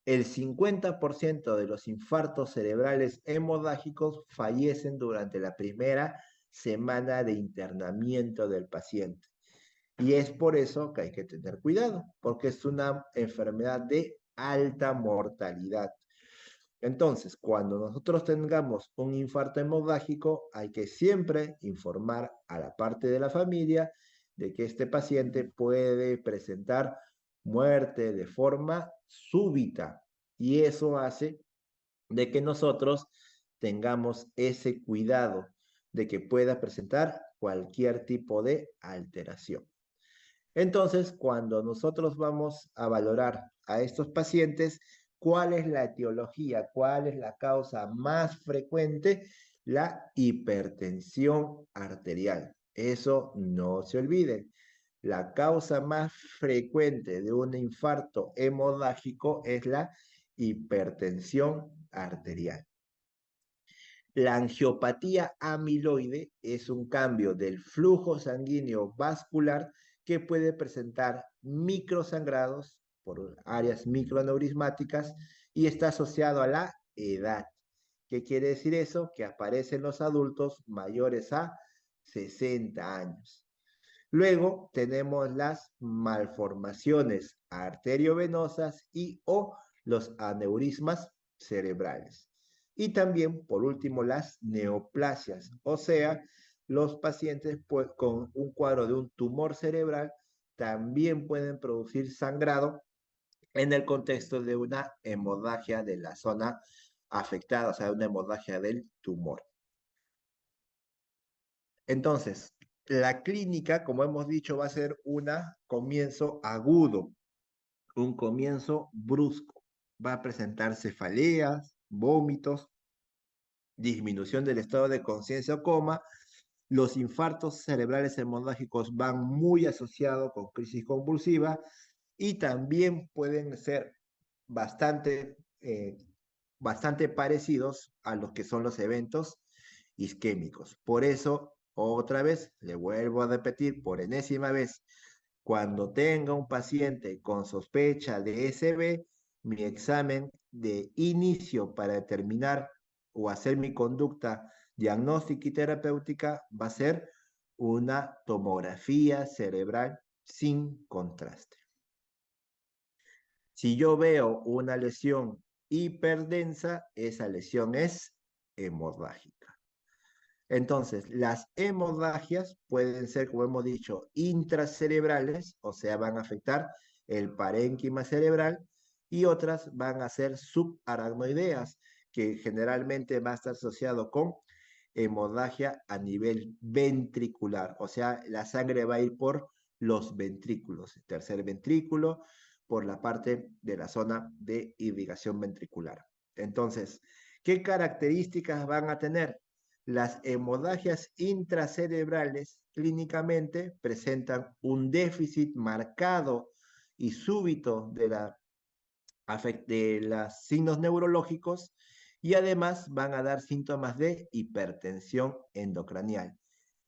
El 50% de los infartos cerebrales hemorrágicos fallecen durante la primera semana de internamiento del paciente. Y es por eso que hay que tener cuidado, porque es una enfermedad de alta mortalidad. Entonces, cuando nosotros tengamos un infarto hemorrágico, hay que siempre informar a la parte de la familia de que este paciente puede presentar muerte de forma súbita. Y eso hace de que nosotros tengamos ese cuidado de que pueda presentar cualquier tipo de alteración. Entonces, cuando nosotros vamos a valorar a estos pacientes, ¿cuál es la etiología? ¿Cuál es la causa más frecuente? La hipertensión arterial. Eso no se olvide. La causa más frecuente de un infarto hemorrágico es la hipertensión arterial. La angiopatía amiloide es un cambio del flujo sanguíneo vascular que puede presentar microsangrados por áreas microaneurismáticas y está asociado a la edad. ¿Qué quiere decir eso? Que aparecen los adultos mayores a 60 años. Luego tenemos las malformaciones arteriovenosas y o los aneurismas cerebrales. Y también, por último, las neoplasias, o sea, los pacientes con un cuadro de un tumor cerebral también pueden producir sangrado en el contexto de una hemorragia de la zona afectada, o sea, una hemorragia del tumor. Entonces, la clínica, como hemos dicho, va a ser un comienzo agudo, un comienzo brusco. Va a presentar cefaleas, vómitos, disminución del estado de conciencia o coma. Los infartos cerebrales hemorrágicos van muy asociados con crisis convulsiva y también pueden ser bastante parecidos a los que son los eventos isquémicos. Por eso, otra vez, le vuelvo a repetir por enésima vez, cuando tenga un paciente con sospecha de SB, mi examen de inicio para determinar o hacer mi conducta diagnóstica y terapéutica va a ser una tomografía cerebral sin contraste. Si yo veo una lesión hiperdensa, esa lesión es hemorrágica. Entonces, las hemorragias pueden ser, como hemos dicho, intracerebrales, o sea, van a afectar el parénquima cerebral, y otras van a ser subaracnoideas, que generalmente va a estar asociado con hemorragia a nivel ventricular, o sea, la sangre va a ir por los ventrículos, tercer ventrículo, por la parte de la zona de irrigación ventricular. Entonces, ¿qué características van a tener? Las hemorragias intracerebrales clínicamente presentan un déficit marcado y súbito de la de los signos neurológicos y además van a dar síntomas de hipertensión endocranial,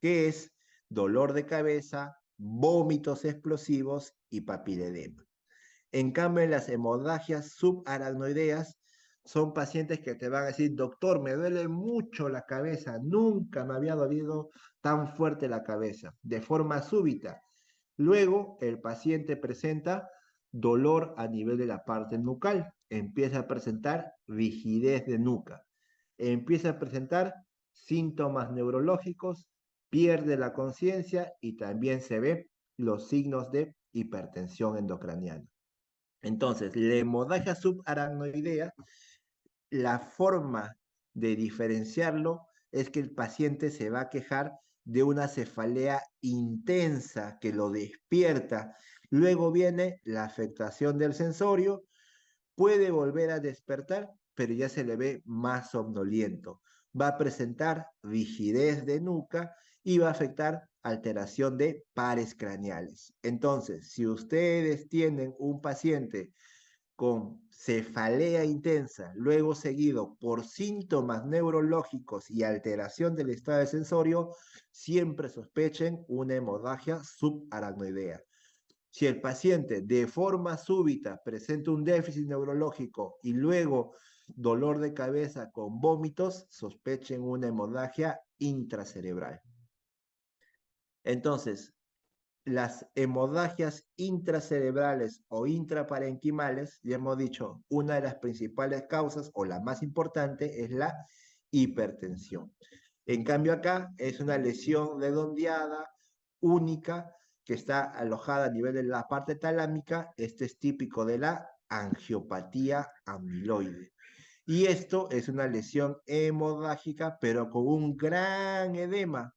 que es dolor de cabeza, vómitos explosivos y papiledema. En cambio, en las hemorragias subaracnoideas son pacientes que te van a decir, doctor, me duele mucho la cabeza, nunca me había dolido tan fuerte la cabeza, de forma súbita. Luego, el paciente presenta dolor a nivel de la parte nucal, empieza a presentar rigidez de nuca, empieza a presentar síntomas neurológicos, pierde la conciencia y también se ve los signos de hipertensión endocraniana. Entonces, la hemorragia subaracnoidea, la forma de diferenciarlo es que el paciente se va a quejar de una cefalea intensa que lo despierta. Luego viene la afectación del sensorio, puede volver a despertar, pero ya se le ve más somnoliento. Va a presentar rigidez de nuca y va a afectar alteración de pares craneales. Entonces, si ustedes tienen un paciente con cefalea intensa, luego seguido por síntomas neurológicos y alteración del estado de sensorio, siempre sospechen una hemorragia subaracnoidea. Si el paciente de forma súbita presenta un déficit neurológico y luego dolor de cabeza con vómitos, sospechen una hemorragia intracerebral. Entonces, las hemorragias intracerebrales o intraparenquimales, ya hemos dicho, una de las principales causas o la más importante es la hipertensión. En cambio acá es una lesión redondeada, única, que está alojada a nivel de la parte talámica. Este es típico de la angiopatía amiloide. Y esto es una lesión hemorrágica, pero con un gran edema.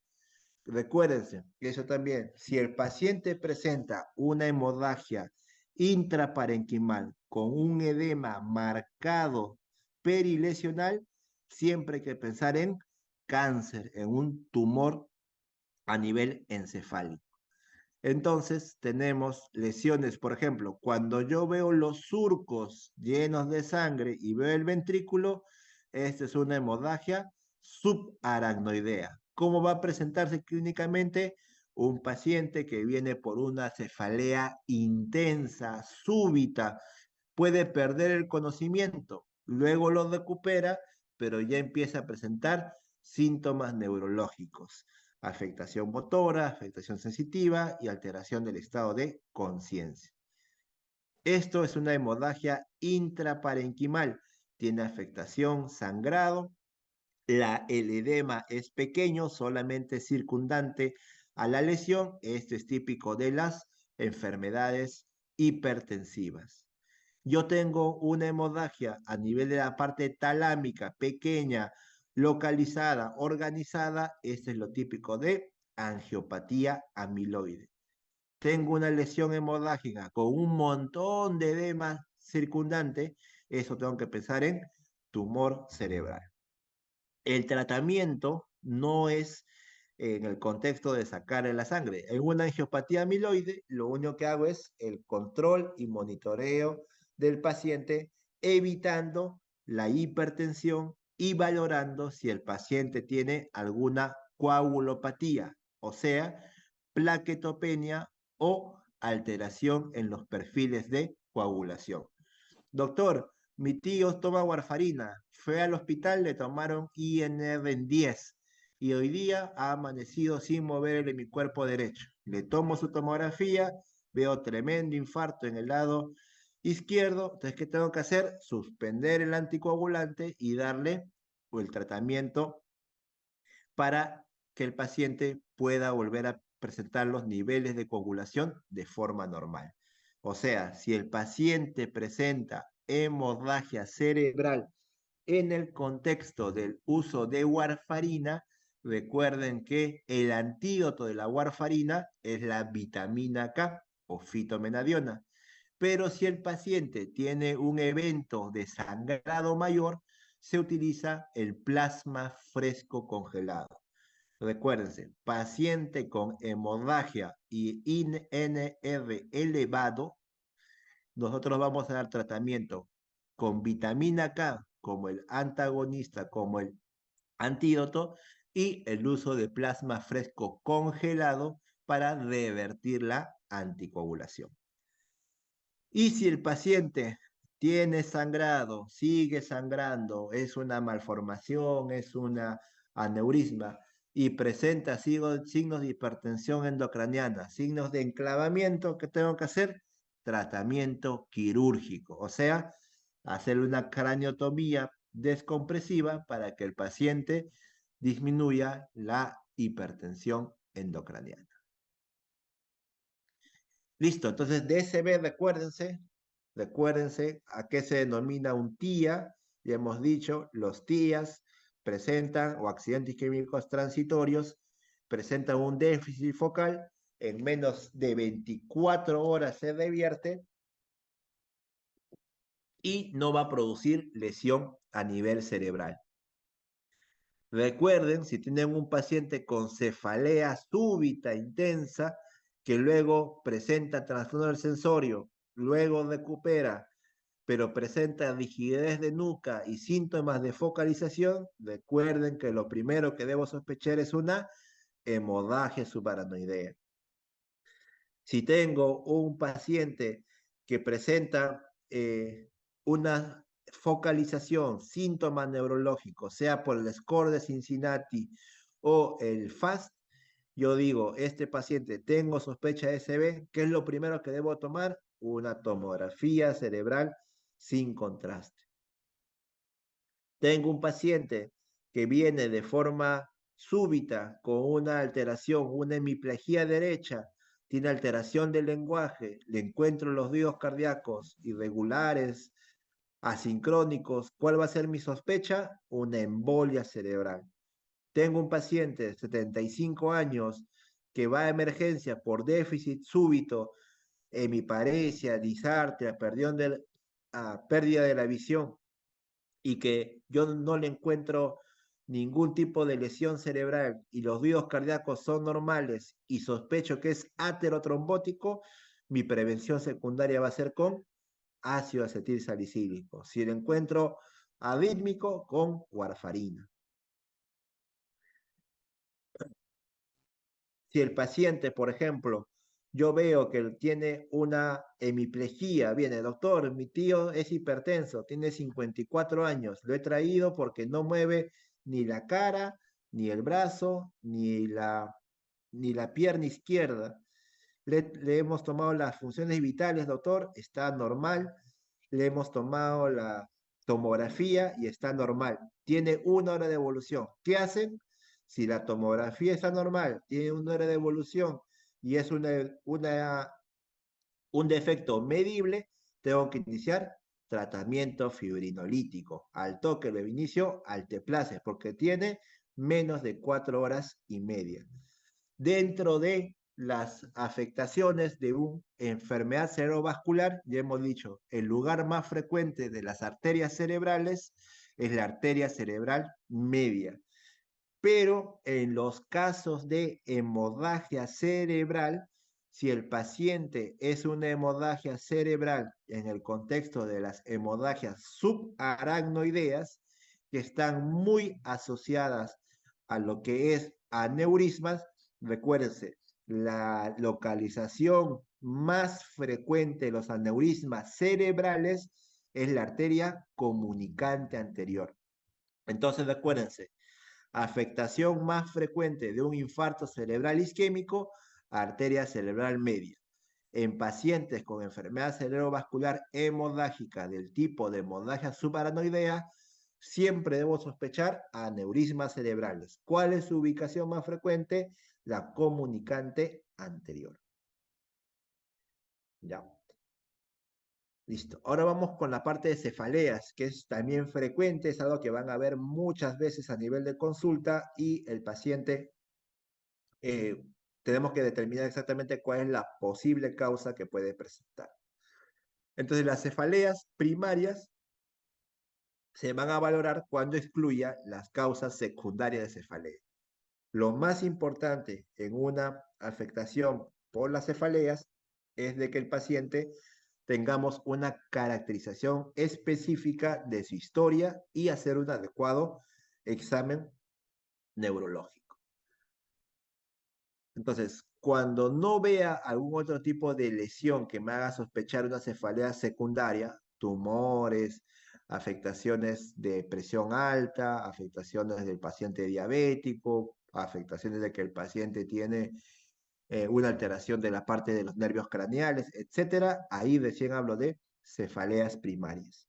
Recuérdense, eso también, si el paciente presenta una hemorragia intraparenquimal con un edema marcado perilesional, siempre hay que pensar en cáncer, en un tumor a nivel encefálico. Entonces tenemos lesiones, por ejemplo, cuando yo veo los surcos llenos de sangre y veo el ventrículo, esta es una hemorragia subaracnoidea. ¿Cómo va a presentarse clínicamente? Un paciente que viene por una cefalea intensa, súbita, puede perder el conocimiento, luego lo recupera, pero ya empieza a presentar síntomas neurológicos, afectación motora, afectación sensitiva y alteración del estado de conciencia. Esto es una hemorragia intraparenquimal, tiene afectación, sangrado, el edema es pequeño, solamente circundante a la lesión. Esto es típico de las enfermedades hipertensivas. Yo tengo una hemorragia a nivel de la parte talámica, pequeña, localizada, organizada. Esto es lo típico de angiopatía amiloide. Tengo una lesión hemorrágica con un montón de edema circundante. Eso tengo que pensar en tumor cerebral. El tratamiento no es en el contexto de sacarle la sangre. En una angiopatía amiloide, lo único que hago es el control y monitoreo del paciente, evitando la hipertensión y valorando si el paciente tiene alguna coagulopatía, o sea, plaquetopenia o alteración en los perfiles de coagulación. Doctor, mi tío toma warfarina, fue al hospital, le tomaron INR en 10 y hoy día ha amanecido sin mover el hemiscuerpo derecho. Le tomo su tomografía, veo tremendo infarto en el lado izquierdo. Entonces, ¿qué tengo que hacer? Suspender el anticoagulante y darle el tratamiento para que el paciente pueda volver a presentar los niveles de coagulación de forma normal. O sea, si el paciente presenta hemorragia cerebral en el contexto del uso de warfarina, recuerden que el antídoto de la warfarina es la vitamina K o fitomenadiona. Pero si el paciente tiene un evento de sangrado mayor, se utiliza el plasma fresco congelado. Recuérdense, paciente con hemorragia y INR elevado, nosotros vamos a dar tratamiento con vitamina K como el antagonista, como el antídoto, y el uso de plasma fresco congelado para revertir la anticoagulación. Y si el paciente tiene sangrado, sigue sangrando, es una malformación, es una aneurisma y presenta signos de hipertensión endocraniana, signos de enclavamiento, ¿qué tengo que hacer? Tratamiento quirúrgico, o sea, hacerle una craniotomía descompresiva para que el paciente disminuya la hipertensión endocraniana. Listo, entonces DSB, recuérdense a qué se denomina un TIA. Ya hemos dicho, los TIAs presentan, o accidentes químicos transitorios, presentan un déficit focal, en menos de 24 horas se revierte y no va a producir lesión a nivel cerebral. Recuerden, si tienen un paciente con cefalea súbita intensa, que luego presenta trastorno del sensorio, luego recupera, pero presenta rigidez de nuca y síntomas de focalización, recuerden que lo primero que debo sospechar es una hemorragia subaracnoidea. Si tengo un paciente que presenta una focalización, síntomas neurológicos, sea por el score de Cincinnati o el FAST, yo digo, este paciente tengo sospecha de SB, ¿qué es lo primero que debo tomar? Una tomografía cerebral sin contraste. Tengo un paciente que viene de forma súbita con una alteración, una hemiplegia derecha, tiene alteración del lenguaje, le encuentro los ritmos cardíacos irregulares, asincrónicos. ¿Cuál va a ser mi sospecha? Una embolia cerebral. Tengo un paciente de 75 años que va a emergencia por déficit súbito, hemiparesia, disartria, pérdida de la visión, y que yo no le encuentro ningún tipo de lesión cerebral y los ritmos cardíacos son normales y sospecho que es aterotrombótico, mi prevención secundaria va a ser con ácido acetil salicílico. Si lo encuentro arrítmico, con warfarina. Si el paciente, por ejemplo, yo veo que él tiene una hemiplegia, viene, doctor, mi tío es hipertenso, tiene 54 años, lo he traído porque no mueve ni la cara, ni el brazo, ni la pierna izquierda. Le hemos tomado las funciones vitales, doctor, está normal. Le hemos tomado la tomografía y está normal. Tiene 1 hora de evolución. ¿Qué hacen? Si la tomografía está normal, tiene 1 hora de evolución y es un defecto medible, tengo que iniciar tratamiento fibrinolítico. Al toque de inicio, alteplase, porque tiene menos de 4 horas y media. Dentro de las afectaciones de una enfermedad cerebrovascular, ya hemos dicho, el lugar más frecuente de las arterias cerebrales es la arteria cerebral media. Pero en los casos de hemorragia cerebral, si el paciente es una hemorragia cerebral en el contexto de las hemorragias subaracnoideas, que están muy asociadas a lo que es aneurismas, recuérdense, la localización más frecuente de los aneurismas cerebrales es la arteria comunicante anterior. Entonces, recuérdense, afectación más frecuente de un infarto cerebral isquémico, arteria cerebral media. En pacientes con enfermedad cerebrovascular hemorrágica del tipo de hemorragia subaracnoidea, siempre debo sospechar aneurismas cerebrales. ¿Cuál es su ubicación más frecuente? La comunicante anterior. Ya. Listo. Ahora vamos con la parte de cefaleas, que es también frecuente, es algo que van a ver muchas veces a nivel de consulta y el paciente eh, tenemos que determinar exactamente cuál es la posible causa que puede presentar. Entonces, las cefaleas primarias se van a valorar cuando excluya las causas secundarias de cefalea. Lo más importante en una afectación por las cefaleas es de que el paciente tengamos una caracterización específica de su historia y hacer un adecuado examen neurológico. Entonces, cuando no vea algún otro tipo de lesión que me haga sospechar una cefalea secundaria, tumores, afectaciones de presión alta, afectaciones del paciente diabético, afectaciones de que el paciente tiene una alteración de la parte de los nervios craneales, etcétera, ahí recién hablo de cefaleas primarias.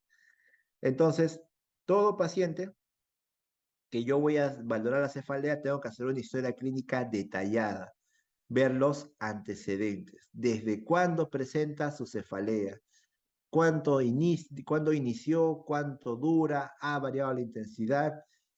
Entonces, todo paciente que yo voy a valorar la cefalea, tengo que hacer una historia clínica detallada, ver los antecedentes, desde cuándo presenta su cefalea, cuándo inició, cuánto dura, ha variado la intensidad,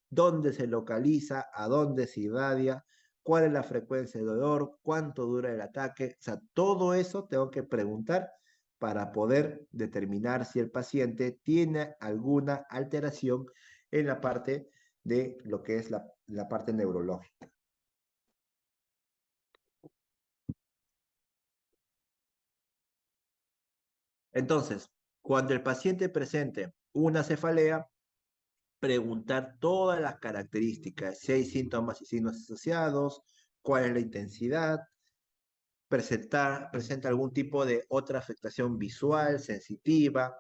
dónde se localiza, a dónde se irradia, cuál es la frecuencia de dolor, cuánto dura el ataque. O sea, todo eso tengo que preguntar para poder determinar si el paciente tiene alguna alteración en la parte de lo que es la parte neurológica. Entonces, cuando el paciente presente una cefalea, preguntar todas las características, si hay síntomas y signos asociados, cuál es la intensidad, presenta algún tipo de otra afectación visual, sensitiva,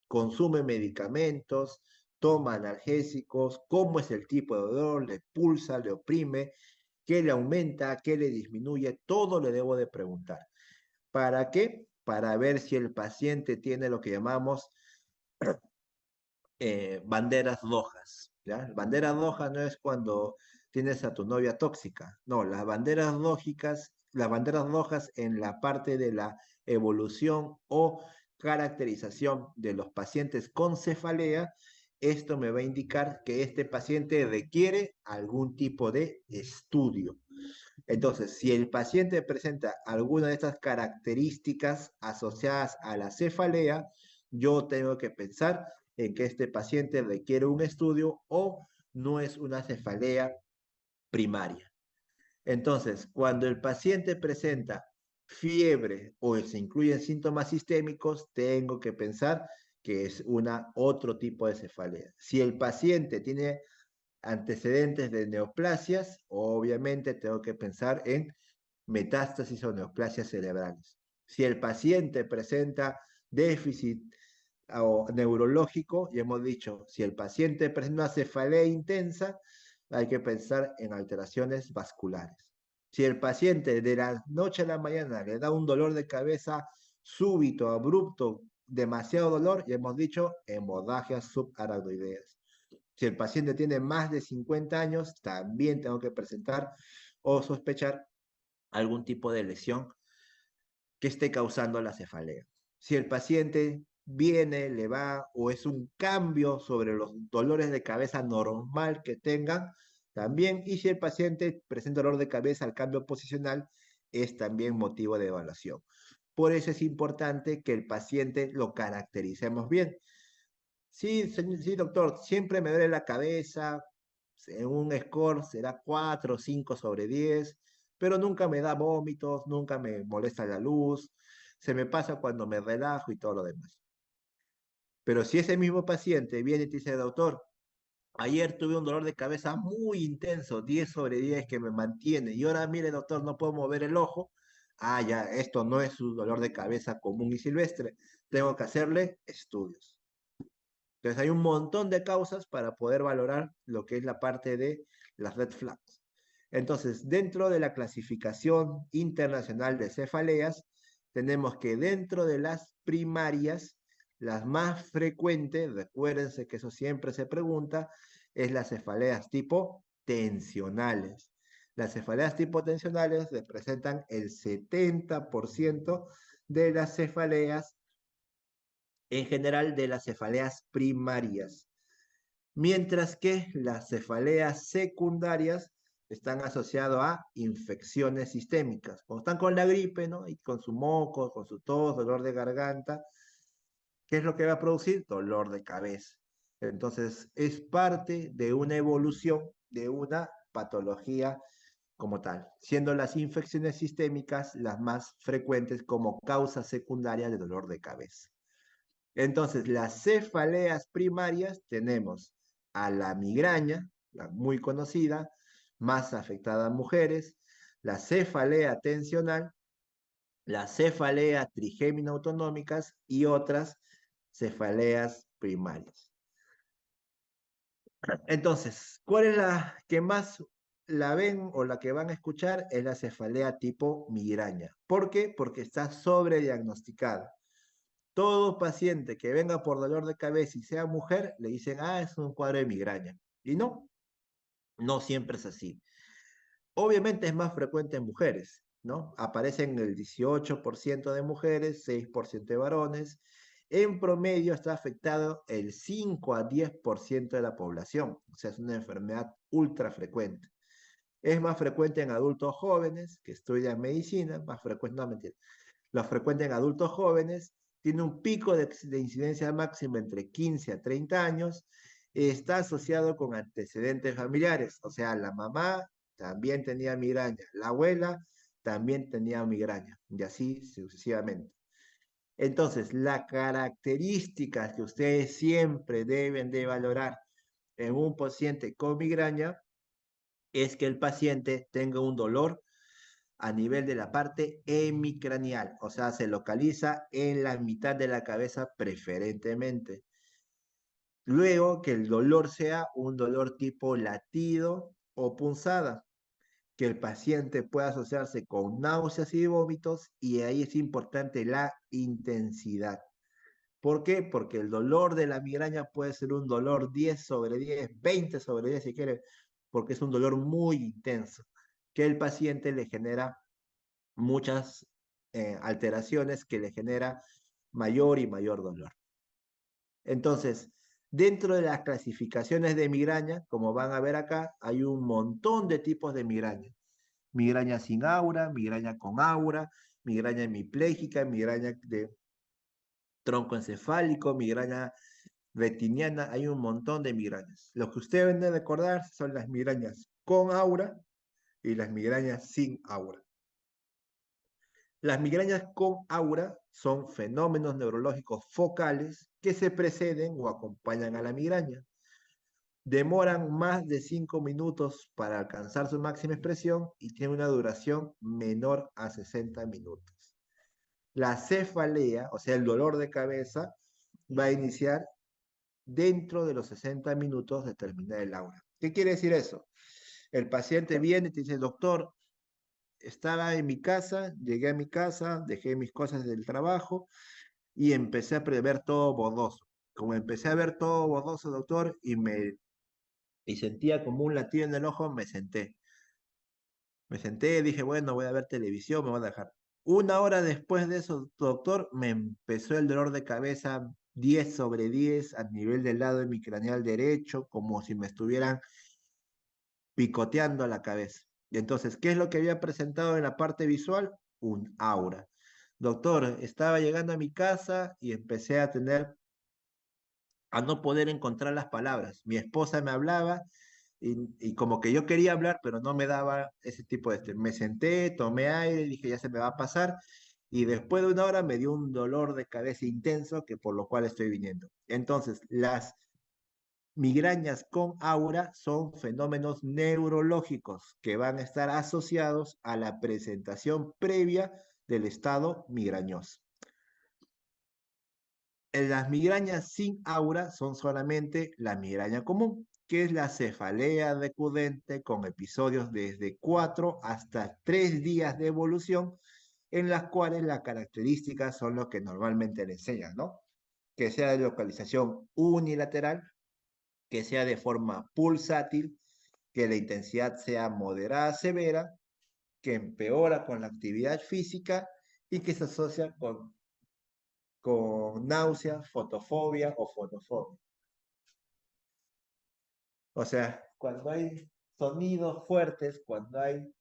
consume medicamentos, toma analgésicos, cómo es el tipo de dolor, le pulsa, le oprime, qué le aumenta, qué le disminuye, todo le debo de preguntar. ¿Para qué? Para ver si el paciente tiene lo que llamamos banderas rojas, ¿ya? Banderas rojas no es cuando tienes a tu novia tóxica, no, las banderas rojas en la parte de la evolución o caracterización de los pacientes con cefalea, esto me va a indicar que este paciente requiere algún tipo de estudio. Entonces, si el paciente presenta alguna de estas características asociadas a la cefalea, yo tengo que pensar en que este paciente requiere un estudio o no es una cefalea primaria. Entonces, cuando el paciente presenta fiebre o se incluyen síntomas sistémicos, tengo que pensar que es otro tipo de cefalea. Si el paciente tiene antecedentes de neoplasias, obviamente tengo que pensar en metástasis o neoplasias cerebrales. Si el paciente presenta déficit o neurológico, ya hemos dicho, si el paciente presenta una cefalea intensa, hay que pensar en alteraciones vasculares. Si el paciente de la noche a la mañana le da un dolor de cabeza súbito, abrupto, demasiado dolor, ya hemos dicho, hemorragias subaracnoideas. Si el paciente tiene más de 50 años, también tengo que presentar o sospechar algún tipo de lesión que esté causando la cefalea. Si el paciente viene, le va o es un cambio sobre los dolores de cabeza normal que tengan, también. Y si el paciente presenta dolor de cabeza al cambio posicional, es también motivo de evaluación. Por eso es importante que el paciente lo caractericemos bien. Sí, sí, doctor, siempre me duele la cabeza, en un score será 4 o 5 sobre 10, pero nunca me da vómitos, nunca me molesta la luz, se me pasa cuando me relajo y todo lo demás. Pero si ese mismo paciente viene y te dice, doctor, ayer tuve un dolor de cabeza muy intenso, 10 sobre 10 que me mantiene, y ahora mire, doctor, no puedo mover el ojo, ah, ya, esto no es un dolor de cabeza común y silvestre, tengo que hacerle estudios. Entonces hay un montón de causas para poder valorar lo que es la parte de las red flags. Entonces, dentro de la clasificación internacional de cefaleas, tenemos que dentro de las primarias, las más frecuentes, recuérdense que eso siempre se pregunta, es las cefaleas tipo tensionales. Las cefaleas tipo tensionales representan el 70% de las cefaleas en general de las cefaleas primarias, mientras que las cefaleas secundarias están asociadas a infecciones sistémicas. Cuando están con la gripe, ¿no? Y con su moco, con su tos, dolor de garganta, ¿qué es lo que va a producir? Dolor de cabeza. Entonces, es parte de una evolución de una patología como tal, siendo las infecciones sistémicas las más frecuentes como causa secundaria de dolor de cabeza. Entonces, las cefaleas primarias tenemos a la migraña, la muy conocida, más afectada a mujeres, la cefalea tensional, la cefalea trigémina autonómicas y otras cefaleas primarias. Entonces, ¿cuál es la que más la ven o la que van a escuchar? Es la cefalea tipo migraña. ¿Por qué? Porque está sobrediagnosticada. Todo paciente que venga por dolor de cabeza y sea mujer, le dicen, ah, es un cuadro de migraña. Y no, no siempre es así. Obviamente es más frecuente en mujeres, ¿no? Aparecen el 18% de mujeres, 6% de varones. En promedio está afectado el 5 a 10% de la población. O sea, es una enfermedad ultra frecuente. Es más frecuente en adultos jóvenes que estudian medicina, más frecuente, no mentira, lo frecuente en adultos jóvenes, tiene un pico de incidencia máxima entre 15 a 30 años, está asociado con antecedentes familiares, o sea, la mamá también tenía migraña, la abuela también tenía migraña, y así sucesivamente. Entonces, las características que ustedes siempre deben de valorar en un paciente con migraña es que el paciente tenga un dolor a nivel de la parte hemicranial, o sea, se localiza en la mitad de la cabeza preferentemente. Luego, que el dolor sea un dolor tipo latido o punzada, que el paciente pueda asociarse con náuseas y vómitos, y ahí es importante la intensidad. ¿Por qué? Porque el dolor de la migraña puede ser un dolor 10 sobre 10, 20 sobre 10 si quiere, porque es un dolor muy intenso, que el paciente le genera muchas alteraciones que le genera mayor y mayor dolor. Entonces, dentro de las clasificaciones de migraña, como van a ver acá, hay un montón de tipos de migraña. Migraña sin aura, migraña con aura, migraña hemipléjica, migraña de tronco encefálico, migraña retiniana, hay un montón de migrañas. Lo que ustedes deben de recordar son las migrañas con aura y las migrañas sin aura. Las migrañas con aura son fenómenos neurológicos focales que se preceden o acompañan a la migraña. Demoran más de 5 minutos para alcanzar su máxima expresión y tienen una duración menor a 60 minutos. La cefalea, o sea, el dolor de cabeza, va a iniciar dentro de los 60 minutos de terminar el aura. ¿Qué quiere decir eso? El paciente viene y te dice, doctor, estaba en mi casa, llegué a mi casa, dejé mis cosas del trabajo y empecé a ver todo borroso. Como empecé a ver todo borroso, doctor, y sentía como un latido en el ojo, me senté. Me senté, dije, bueno, voy a ver televisión, me voy a dejar. Una hora después de eso, doctor, me empezó el dolor de cabeza 10 sobre 10 a nivel del lado de mi craneal derecho, como si me estuvieran picoteando la cabeza. Y entonces, ¿qué es lo que había presentado en la parte visual? Un aura. Doctor, estaba llegando a mi casa y empecé a no poder encontrar las palabras. Mi esposa me hablaba y como que yo quería hablar, pero no me daba ese tipo de... Me senté, tomé aire, dije, ya se me va a pasar. Y después de una hora me dio un dolor de cabeza intenso, que por lo cual estoy viniendo. Entonces, las migrañas con aura son fenómenos neurológicos que van a estar asociados a la presentación previa del estado migrañoso. Las migrañas sin aura son solamente la migraña común, que es la cefalea recurrente con episodios desde 4 hasta 3 días de evolución, en las cuales las características son lo que normalmente le enseñan, ¿no? Que sea de localización unilateral, que sea de forma pulsátil, que la intensidad sea moderada a severa, que empeora con la actividad física y que se asocia con náusea, fotofobia o fotofobia. O sea, cuando hay sonidos fuertes, cuando hay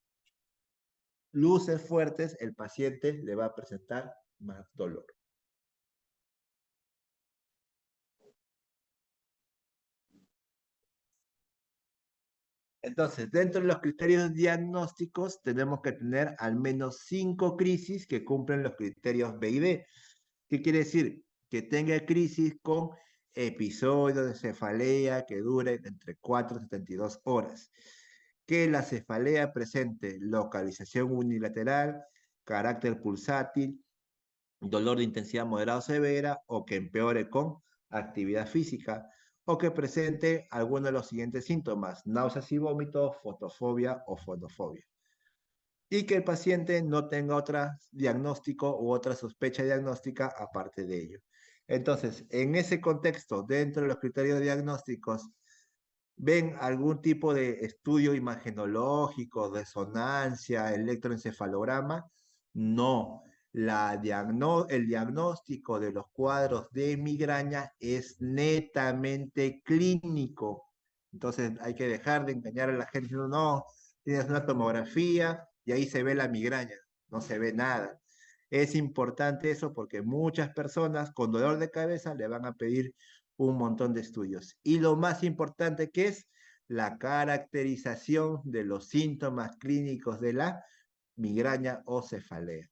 luces fuertes, el paciente le va a presentar más dolor. Entonces, dentro de los criterios diagnósticos, tenemos que tener al menos 5 crisis que cumplen los criterios B y D. ¿Qué quiere decir? Que tenga crisis con episodios de cefalea que duren entre 4 y 72 horas. Que la cefalea presente localización unilateral, carácter pulsátil, dolor de intensidad moderada o severa, o que empeore con actividad física, o que presente alguno de los siguientes síntomas: náuseas y vómitos, fotofobia o fonofobia. Y que el paciente no tenga otro diagnóstico u otra sospecha diagnóstica aparte de ello. Entonces, en ese contexto, dentro de los criterios diagnósticos, ¿ven algún tipo de estudio imagenológico, resonancia, electroencefalograma? No. El diagnóstico de los cuadros de migraña es netamente clínico. Entonces hay que dejar de engañar a la gente diciendo, no, tienes una tomografía y ahí se ve la migraña. No se ve nada. Es importante eso porque muchas personas con dolor de cabeza le van a pedir un montón de estudios. Y lo más importante que es la caracterización de los síntomas clínicos de la migraña o cefalea.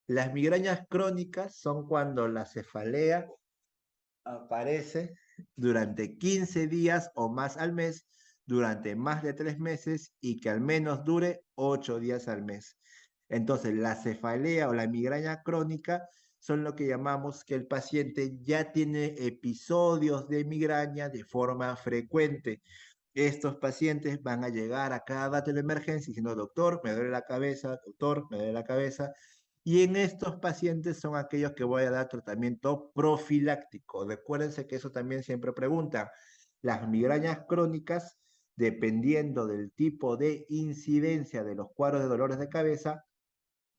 Las migrañas crónicas son cuando la cefalea aparece durante 15 días o más al mes, durante más de 3 meses y que al menos dure 8 días al mes. Entonces, la cefalea o la migraña crónica son lo que llamamos que el paciente ya tiene episodios de migraña de forma frecuente. Estos pacientes van a llegar a cada dato de emergencia diciendo, doctor, me duele la cabeza, doctor, me duele la cabeza. Y en estos pacientes son aquellos que voy a dar tratamiento profiláctico. Recuérdense que eso también siempre preguntan. Las migrañas crónicas, dependiendo del tipo de incidencia de los cuadros de dolores de cabeza,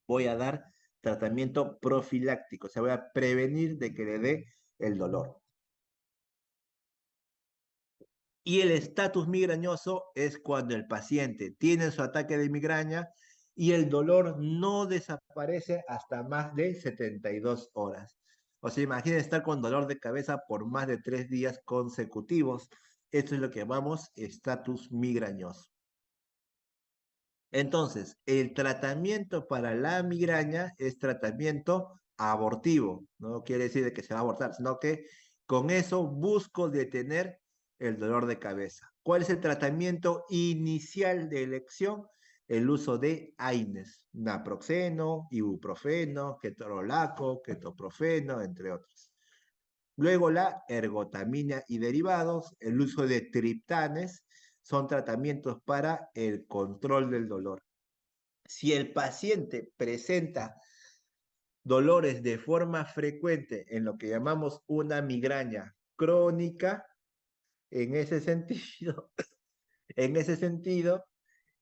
voy a dar tratamiento profiláctico. O sea, voy a prevenir de que le dé el dolor. Y el estatus migrañoso es cuando el paciente tiene su ataque de migraña y el dolor no desaparece hasta más de 72 horas. O sea, imaginen estar con dolor de cabeza por más de 3 días consecutivos. Esto es lo que llamamos estatus migrañoso. Entonces, el tratamiento para la migraña es tratamiento abortivo. No quiere decir de que se va a abortar, sino que con eso busco detener el dolor de cabeza. ¿Cuál es el tratamiento inicial de elección? El uso de AINES, naproxeno, ibuprofeno, ketorolaco, ketoprofeno, entre otros. Luego la ergotamina y derivados, el uso de triptanes, son tratamientos para el control del dolor. Si el paciente presenta dolores de forma frecuente en lo que llamamos una migraña crónica, en ese sentido, en ese sentido,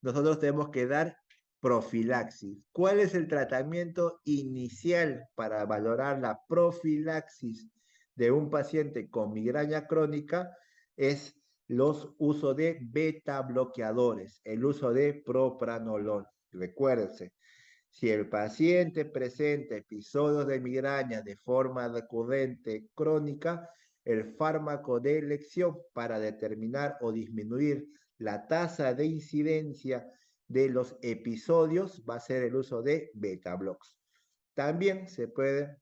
nosotros tenemos que dar profilaxis. ¿Cuál es el tratamiento inicial para valorar la profilaxis de un paciente con migraña crónica? Es los usos de beta bloqueadores, el uso de propranolol. Recuérdense, si el paciente presenta episodios de migraña de forma recurrente crónica, el fármaco de elección para determinar o disminuir la tasa de incidencia de los episodios va a ser el uso de beta blocks. También se puede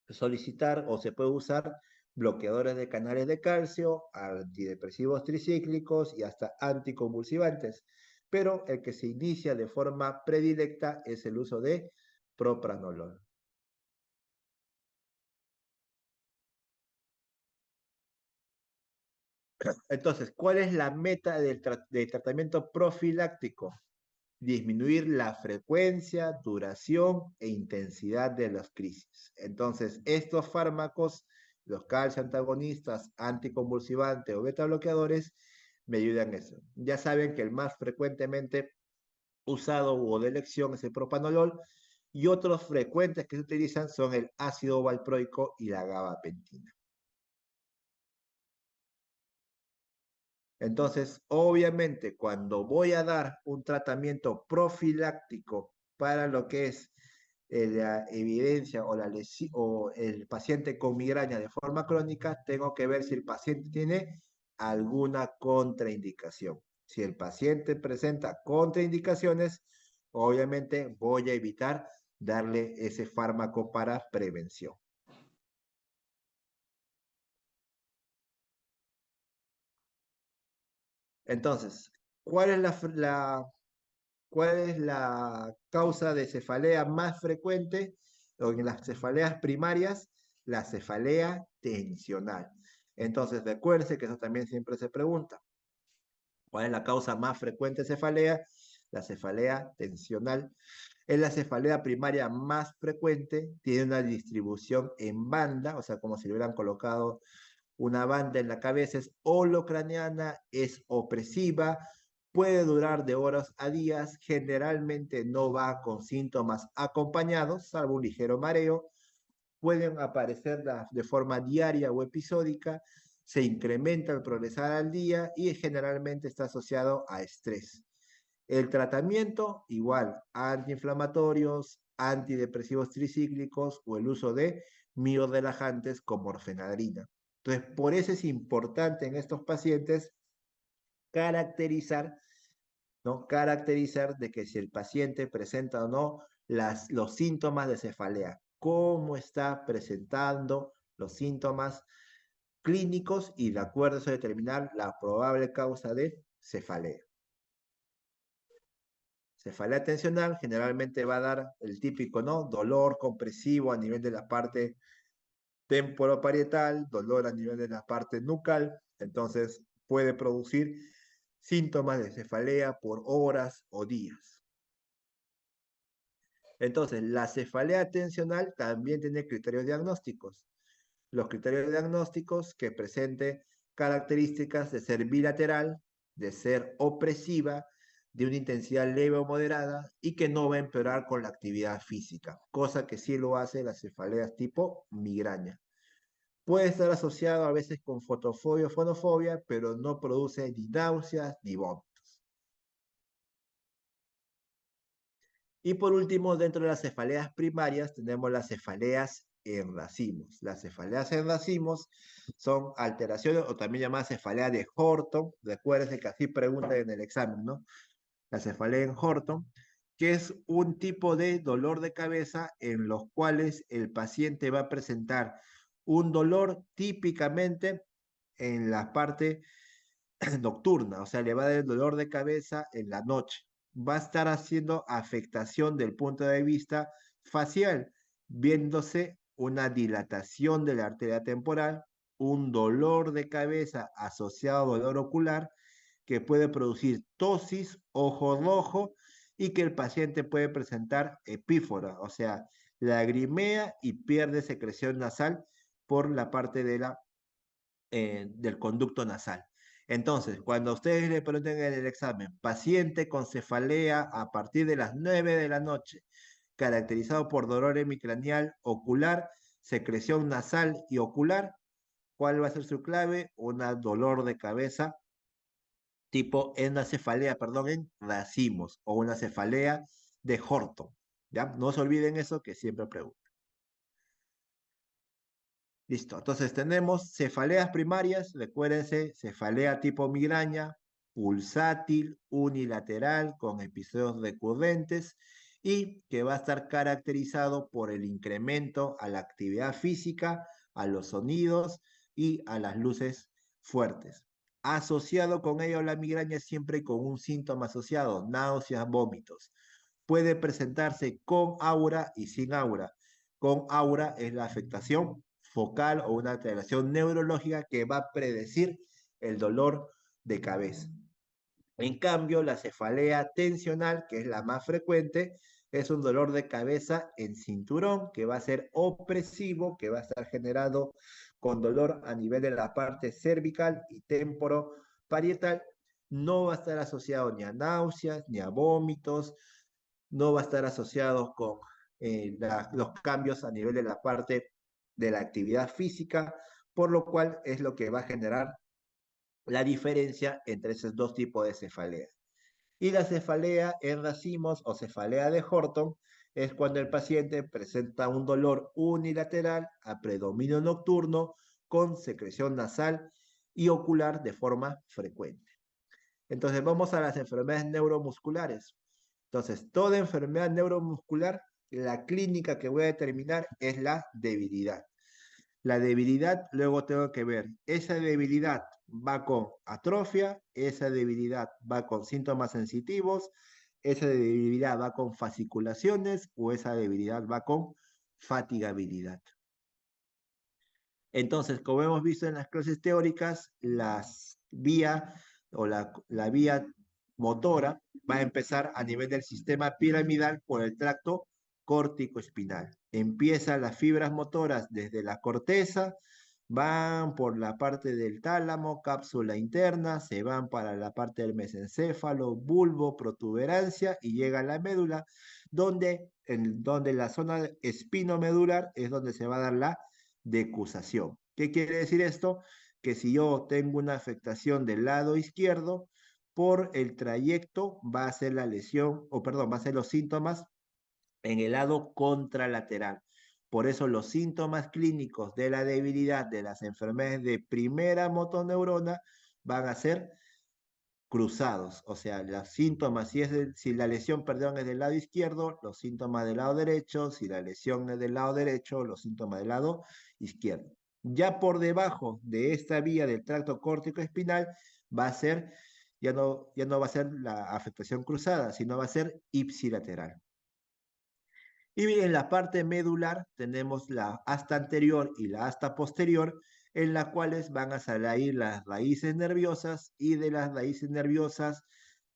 solicitar o se puede usar bloqueadores de canales de calcio, antidepresivos tricíclicos y hasta anticonvulsivantes, pero el que se inicia de forma predilecta es el uso de propranolol. Entonces, ¿cuál es la meta del tratamiento profiláctico? Disminuir la frecuencia, duración e intensidad de las crisis. Entonces, estos fármacos, los calcio antagonistas, anticonvulsivantes o beta bloqueadores, me ayudan en eso. Ya saben que el más frecuentemente usado o de elección es el propanolol y otros frecuentes que se utilizan son el ácido valproico y la gabapentina. Entonces, obviamente, cuando voy a dar un tratamiento profiláctico para lo que es la evidencia o el paciente con migraña de forma crónica, tengo que ver si el paciente tiene alguna contraindicación. Si el paciente presenta contraindicaciones, obviamente voy a evitar darle ese fármaco para prevención. Entonces, ¿cuál es cuál es la causa de cefalea más frecuente? O en las cefaleas primarias, la cefalea tensional. Entonces, recuérdense que eso también siempre se pregunta. ¿Cuál es la causa más frecuente de cefalea? La cefalea tensional. Es la cefalea primaria más frecuente, tiene una distribución en banda, o sea, como si le hubieran colocado una banda en la cabeza, es holocraneana, es opresiva, puede durar de horas a días, generalmente no va con síntomas acompañados, salvo un ligero mareo, pueden aparecer de forma diaria o episódica, se incrementa al progresar al día y generalmente está asociado a estrés. El tratamiento, igual, antiinflamatorios, antidepresivos tricíclicos o el uso de miorelajantes como orfenadrina. Entonces, por eso es importante en estos pacientes caracterizar, ¿no? Caracterizar de que si el paciente presenta o no los síntomas de cefalea, cómo está presentando los síntomas clínicos y de acuerdo a eso determinar la probable causa de cefalea. Cefalea tensional generalmente va a dar el típico, ¿no? Dolor compresivo a nivel de la parte temporoparietal, dolor a nivel de la parte nucal, entonces puede producir síntomas de cefalea por horas o días. Entonces, la cefalea tensional también tiene criterios diagnósticos. Los criterios diagnósticos que presente características de ser bilateral, de ser opresiva, de una intensidad leve o moderada y que no va a empeorar con la actividad física, cosa que sí lo hace las cefaleas tipo migraña. Puede estar asociado a veces con fotofobia o fonofobia, pero no produce ni náuseas ni vómitos. Y por último, dentro de las cefaleas primarias tenemos las cefaleas en racimos. Las cefaleas en racimos son alteraciones o también llamadas cefalea de Horton. Recuérdense que así preguntan en el examen, ¿no? La cefalea en Horton, que es un tipo de dolor de cabeza en los cuales el paciente va a presentar un dolor típicamente en la parte nocturna, o sea, le va a dar el dolor de cabeza en la noche. Va a estar haciendo afectación del punto de vista facial, viéndose una dilatación de la arteria temporal, un dolor de cabeza asociado a dolor ocular que puede producir tosis, ojo rojo y que el paciente puede presentar epífora, o sea, lagrimea y pierde secreción nasal por la parte del conducto nasal. Entonces, cuando ustedes le pregunten en el examen, paciente con cefalea a partir de las 9 de la noche, caracterizado por dolor hemicraneal ocular, secreción nasal y ocular, ¿cuál va a ser su clave? Un dolor de cabeza tipo una cefalea, perdón, en racimos o una cefalea de Horton. ¿Ya? No se olviden eso que siempre pregunto. Listo, entonces tenemos cefaleas primarias, recuérdense, cefalea tipo migraña, pulsátil, unilateral, con episodios recurrentes y que va a estar caracterizado por el incremento a la actividad física, a los sonidos y a las luces fuertes. Asociado con ello la migraña siempre con un síntoma asociado, náuseas, vómitos. Puede presentarse con aura y sin aura. Con aura es la afectación focal o una alteración neurológica que va a predecir el dolor de cabeza. En cambio, la cefalea tensional, que es la más frecuente, es un dolor de cabeza en cinturón que va a ser opresivo, que va a estar generado con dolor a nivel de la parte cervical y temporoparietal. No va a estar asociado ni a náuseas, ni a vómitos, no va a estar asociado con los cambios a nivel de la parte de la actividad física, por lo cual es lo que va a generar la diferencia entre esos dos tipos de cefalea. Y la cefalea en racimos o cefalea de Horton es cuando el paciente presenta un dolor unilateral a predominio nocturno con secreción nasal y ocular de forma frecuente. Entonces vamos a las enfermedades neuromusculares. Entonces, toda enfermedad neuromuscular, la clínica que voy a determinar es la debilidad. La debilidad, luego tengo que ver, esa debilidad va con atrofia, esa debilidad va con síntomas sensitivos, esa debilidad va con fasciculaciones o esa debilidad va con fatigabilidad. Entonces, como hemos visto en las clases teóricas, las vías o la vía motora va a empezar a nivel del sistema piramidal por el tracto córtico-espinal. Empiezan las fibras motoras desde la corteza, van por la parte del tálamo, cápsula interna, se van para la parte del mesencéfalo, bulbo, protuberancia y llega a la médula, donde la zona espinomedular es donde se va a dar la decusación. ¿Qué quiere decir esto? Que si yo tengo una afectación del lado izquierdo, por el trayecto va a ser la lesión, o perdón, va a ser los síntomas en el lado contralateral. Por eso los síntomas clínicos de la debilidad de las enfermedades de primera motoneurona van a ser cruzados, o sea, los síntomas, si la lesión, perdón, es del lado izquierdo, los síntomas del lado derecho, si la lesión es del lado derecho, los síntomas del lado izquierdo. Ya por debajo de esta vía del tracto córtico espinal va a ser, ya no va a ser la afectación cruzada, sino va a ser ipsilateral. Y en la parte medular tenemos la asta anterior y la asta posterior, en las cuales van a salir las raíces nerviosas y de las raíces nerviosas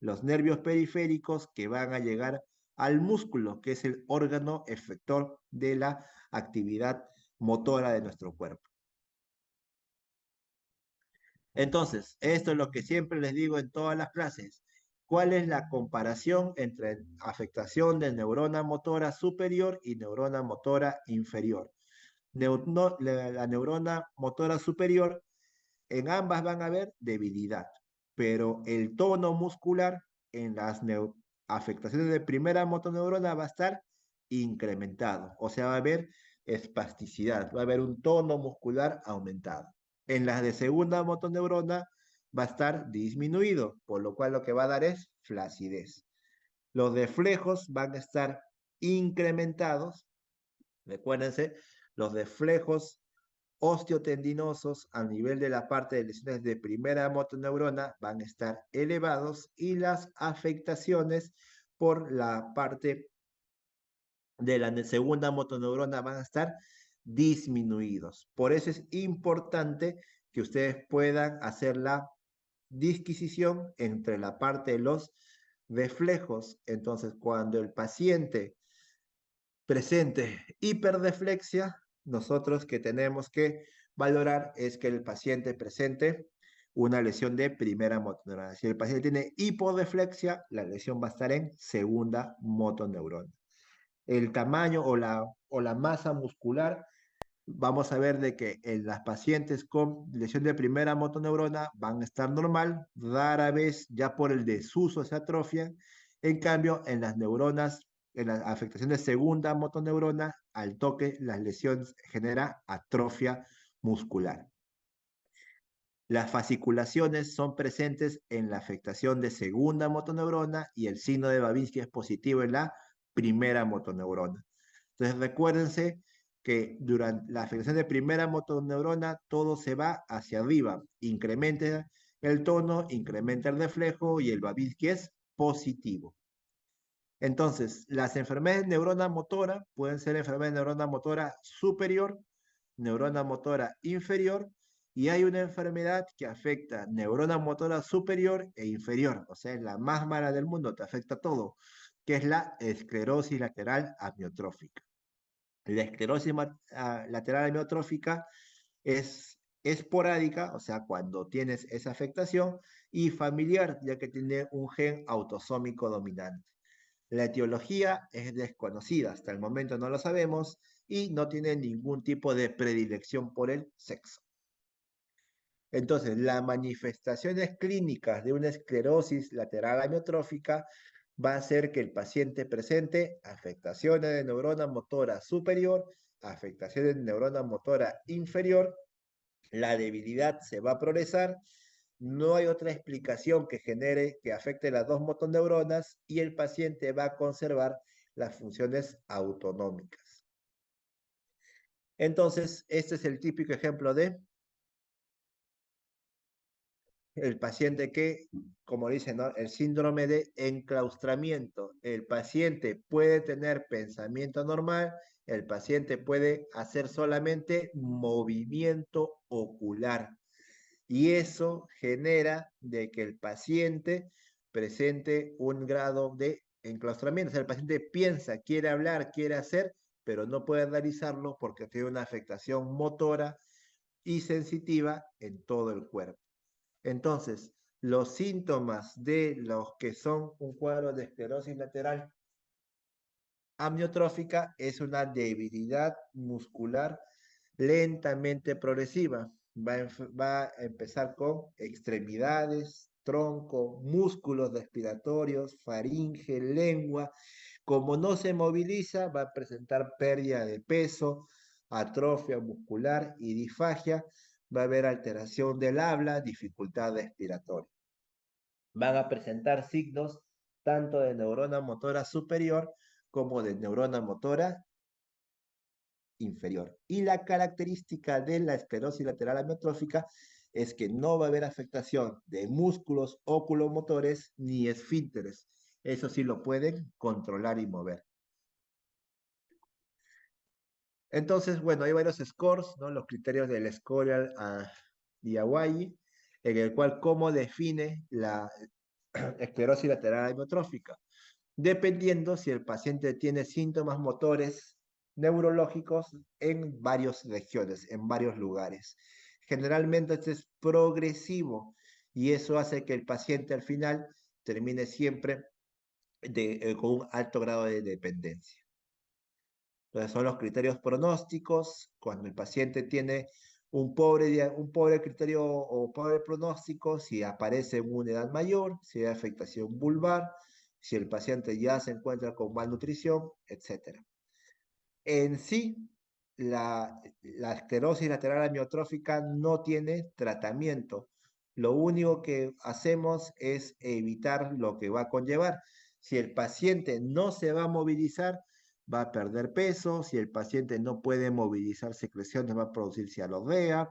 los nervios periféricos que van a llegar al músculo, que es el órgano efector de la actividad motora de nuestro cuerpo. Entonces, esto es lo que siempre les digo en todas las clases. ¿Cuál es la comparación entre afectación de neurona motora superior y neurona motora inferior? La neurona motora superior, en ambas van a haber debilidad, pero el tono muscular en las afectaciones de primera motoneurona va a estar incrementado, o sea, va a haber espasticidad, va a haber un tono muscular aumentado. En las de segunda motoneurona va a estar disminuido, por lo cual lo que va a dar es flacidez. Los reflejos van a estar incrementados. Recuérdense, los reflejos osteotendinosos a nivel de la parte de lesiones de primera motoneurona van a estar elevados y las afectaciones por la parte de la segunda motoneurona van a estar disminuidos. Por eso es importante que ustedes puedan hacer la disquisición entre la parte de los reflejos. Entonces, cuando el paciente presente hiperdeflexia, nosotros que tenemos que valorar es que el paciente presente una lesión de primera motoneurona. Si el paciente tiene hipodeflexia, la lesión va a estar en segunda motoneurona. El tamaño o la masa muscular, vamos a ver de que en las pacientes con lesión de primera motoneurona van a estar normal, rara vez ya por el desuso se atrofian. En cambio, en las neuronas, en la afectación de segunda motoneurona, al toque, las lesiones genera atrofia muscular. Las fasciculaciones son presentes en la afectación de segunda motoneurona y el signo de Babinski es positivo en la primera motoneurona. Entonces recuérdense que durante la afectación de primera motoneurona todo se va hacia arriba, incrementa el tono, incrementa el reflejo y el Babinski es positivo. Entonces, las enfermedades de neurona motora pueden ser enfermedades de neurona motora superior, neurona motora inferior, y hay una enfermedad que afecta neurona motora superior e inferior, o sea, es la más mala del mundo, te afecta todo, que es la esclerosis lateral amiotrófica. La esclerosis lateral amiotrófica es esporádica, o sea, cuando tienes esa afectación, y familiar, ya que tiene un gen autosómico dominante. La etiología es desconocida, hasta el momento no lo sabemos y no tiene ningún tipo de predilección por el sexo. Entonces, las manifestaciones clínicas de una esclerosis lateral amiotrófica va a ser que el paciente presente afectaciones de neurona motora superior, afectaciones de neurona motora inferior, la debilidad se va a progresar, no hay otra explicación que genere, que afecte las dos motoneuronas y el paciente va a conservar las funciones autonómicas. Entonces, este es el típico ejemplo de el paciente que, como dicen, ¿no? El síndrome de enclaustramiento. El paciente puede tener pensamiento normal, el paciente puede hacer solamente movimiento ocular. Y eso genera de que el paciente presente un grado de enclaustramiento. O sea, el paciente piensa, quiere hablar, quiere hacer, pero no puede realizarlo porque tiene una afectación motora y sensitiva en todo el cuerpo. Entonces, los síntomas de los que son un cuadro de esclerosis lateral amiotrófica es una debilidad muscular lentamente progresiva. Va a empezar con extremidades, tronco, músculos respiratorios, faringe, lengua. Como no se moviliza, va a presentar pérdida de peso, atrofia muscular y disfagia. Va a haber alteración del habla, dificultad respiratoria. Van a presentar signos tanto de neurona motora superior como de neurona motora inferior. Y la característica de la esclerosis lateral amiotrófica es que no va a haber afectación de músculos oculomotores ni esfínteres. Eso sí lo pueden controlar y mover. Entonces, bueno, hay varios scores, ¿no? Los criterios del Escorial y Hawaii, en el cual cómo define la esclerosis lateral amiotrófica, dependiendo si el paciente tiene síntomas motores neurológicos en varias regiones, en varios lugares. Generalmente este es progresivo y eso hace que el paciente al final termine siempre con un alto grado de dependencia. Entonces son los criterios pronósticos, cuando el paciente tiene un pobre criterio o pobre pronóstico, si aparece en una edad mayor, si hay afectación vulvar, si el paciente ya se encuentra con malnutrición, etc. En sí, la esclerosis lateral amiotrófica no tiene tratamiento. Lo único que hacemos es evitar lo que va a conllevar. Si el paciente no se va a movilizar, va a perder peso. Si el paciente no puede movilizar secreciones, va a producir cialorrea,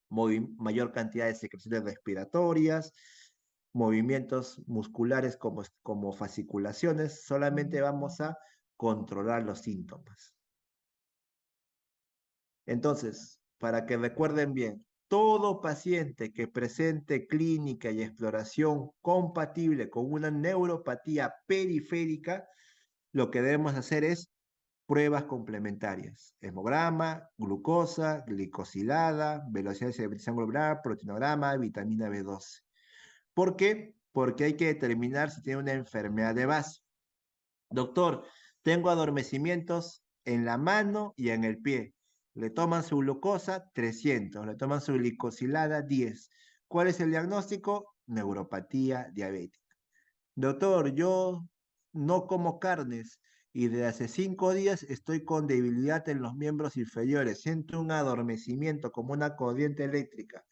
mayor cantidad de secreciones respiratorias, movimientos musculares como fasciculaciones. Solamente vamos a controlar los síntomas. Entonces, para que recuerden bien, todo paciente que presente clínica y exploración compatible con una neuropatía periférica, lo que debemos hacer es pruebas complementarias. Hemograma, glucosa, glicosilada, velocidad de celebración globular, proteinograma, vitamina B12. ¿Por qué? Porque hay que determinar si tiene una enfermedad de base. Doctor, tengo adormecimientos en la mano y en el pie. Le toman su glucosa, 300. Le toman su glicosilada, 10. ¿Cuál es el diagnóstico? Neuropatía diabética. Doctor, yo no como carnes y desde hace 5 días estoy con debilidad en los miembros inferiores. Siento un adormecimiento como una corriente eléctrica.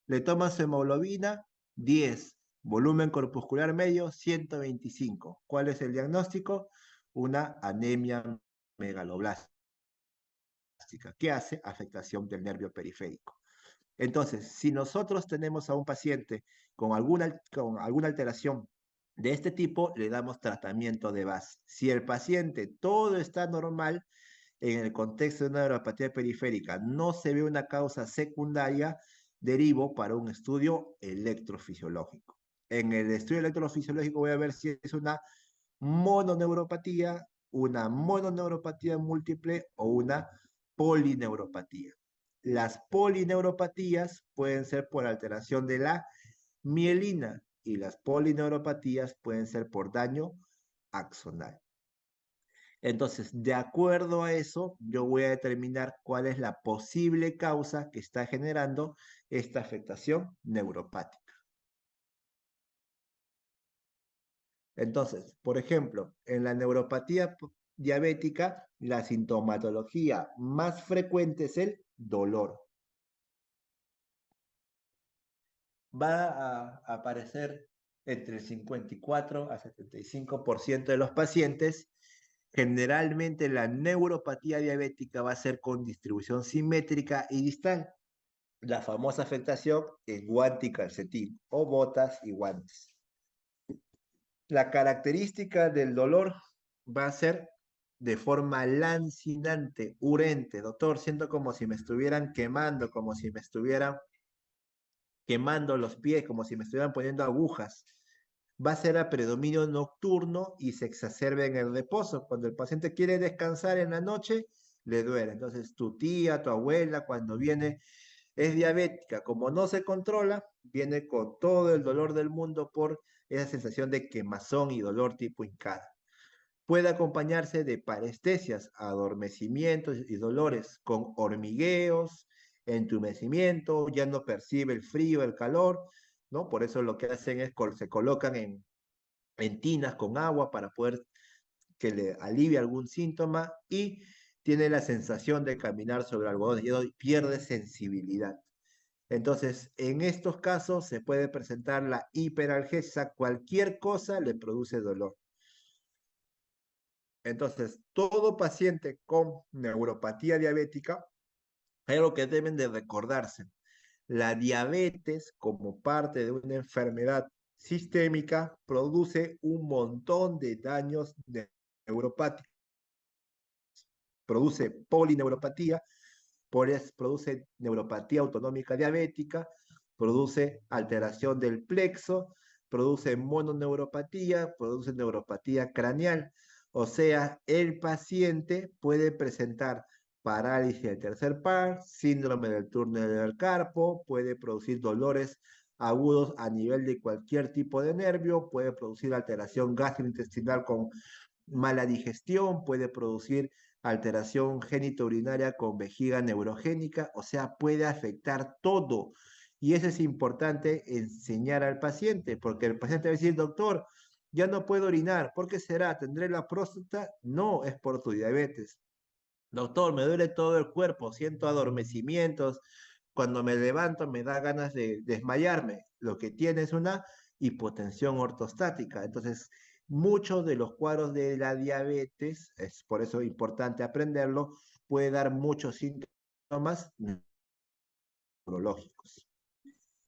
Le toman su hemoglobina, 10. Volumen corpuscular medio, 125. ¿Cuál es el diagnóstico? Una anemia megaloblástica. ¿Qué hace? Afectación del nervio periférico. Entonces, si nosotros tenemos a un paciente con alguna alteración de este tipo, le damos tratamiento de base. Si el paciente todo está normal, en el contexto de una neuropatía periférica no se ve una causa secundaria, derivo para un estudio electrofisiológico. En el estudio electrofisiológico voy a ver si es una mononeuropatía múltiple o una polineuropatía. Las polineuropatías pueden ser por alteración de la mielina y las polineuropatías pueden ser por daño axonal. Entonces, de acuerdo a eso, yo voy a determinar cuál es la posible causa que está generando esta afectación neuropática. Entonces, por ejemplo, en la neuropatía diabética, la sintomatología más frecuente es el dolor. va a aparecer entre el 54 a 75% de los pacientes. Generalmente la neuropatía diabética va a ser con distribución simétrica y distal, la famosa afectación en guante y calcetín, o botas y guantes. La característica del dolor va a ser de forma lancinante, urente. Doctor, siento como si me estuvieran quemando, como si me estuvieran quemando los pies, como si me estuvieran poniendo agujas. Va a ser a predominio nocturno y se exacerba en el reposo. Cuando el paciente quiere descansar en la noche, le duele. Entonces, tu tía, tu abuela, cuando viene, es diabética. Como no se controla, viene con todo el dolor del mundo por esa sensación de quemazón y dolor tipo hincada. Puede acompañarse de parestesias, adormecimientos y dolores con hormigueos, entumecimiento, ya no percibe el frío, el calor, ¿no? Por eso lo que hacen es se colocan en tinas con agua para poder que le alivie algún síntoma y tiene la sensación de caminar sobre algodón de hielo y pierde sensibilidad. Entonces, en estos casos se puede presentar la hiperalgesia, cualquier cosa le produce dolor. Entonces, todo paciente con neuropatía diabética, hay algo que deben de recordarse. La diabetes, como parte de una enfermedad sistémica, produce un montón de daños neuropáticos. Produce polineuropatía, produce neuropatía autonómica diabética, produce alteración del plexo, produce mononeuropatía, produce neuropatía craneal. O sea, el paciente puede presentar parálisis del tercer par, síndrome del túnel del carpo, puede producir dolores agudos a nivel de cualquier tipo de nervio, puede producir alteración gastrointestinal con mala digestión, puede producir alteración genitourinaria con vejiga neurogénica, o sea, puede afectar todo. Y eso es importante enseñar al paciente, porque el paciente va a decir, doctor, ya no puedo orinar, ¿por qué será? ¿Tendré la próstata? No, es por tu diabetes. Doctor, me duele todo el cuerpo, siento adormecimientos, cuando me levanto me da ganas de desmayarme. Lo que tiene es una hipotensión ortostática. Entonces, muchos de los cuadros de la diabetes, es por eso importante aprenderlo, puede dar muchos síntomas neurológicos.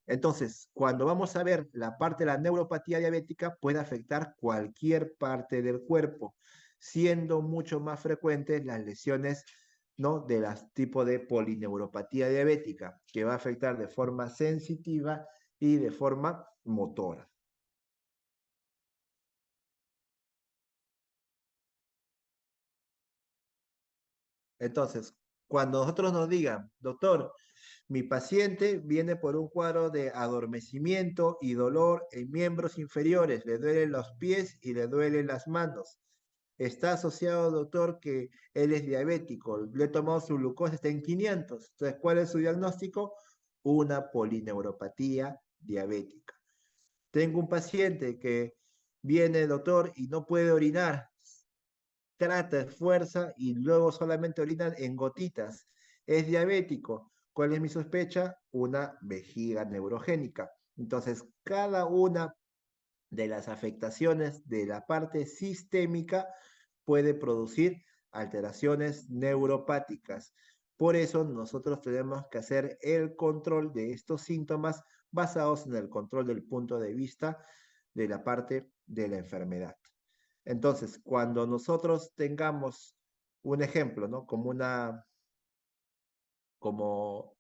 Entonces, cuando vamos a ver la parte de la neuropatía diabética, puede afectar cualquier parte del cuerpo, siendo mucho más frecuentes las lesiones, ¿no? De las tipos de polineuropatía diabética, que va a afectar de forma sensitiva y de forma motora. Entonces, cuando nosotros nos digan, doctor, mi paciente viene por un cuadro de adormecimiento y dolor en miembros inferiores, le duelen los pies y le duelen las manos. Está asociado, doctor, que él es diabético, le he tomado su glucosa, está en 500. Entonces, ¿cuál es su diagnóstico? Una polineuropatía diabética. Tengo un paciente que viene, doctor, y no puede orinar, trata, esfuerza y luego solamente orina en gotitas. Es diabético. ¿Cuál es mi sospecha? Una vejiga neurogénica. Entonces, cada una de las afectaciones de la parte sistémica puede producir alteraciones neuropáticas. Por eso nosotros tenemos que hacer el control de estos síntomas basados en el control del punto de vista de la parte de la enfermedad. Entonces, cuando nosotros tengamos un ejemplo, ¿no? Como,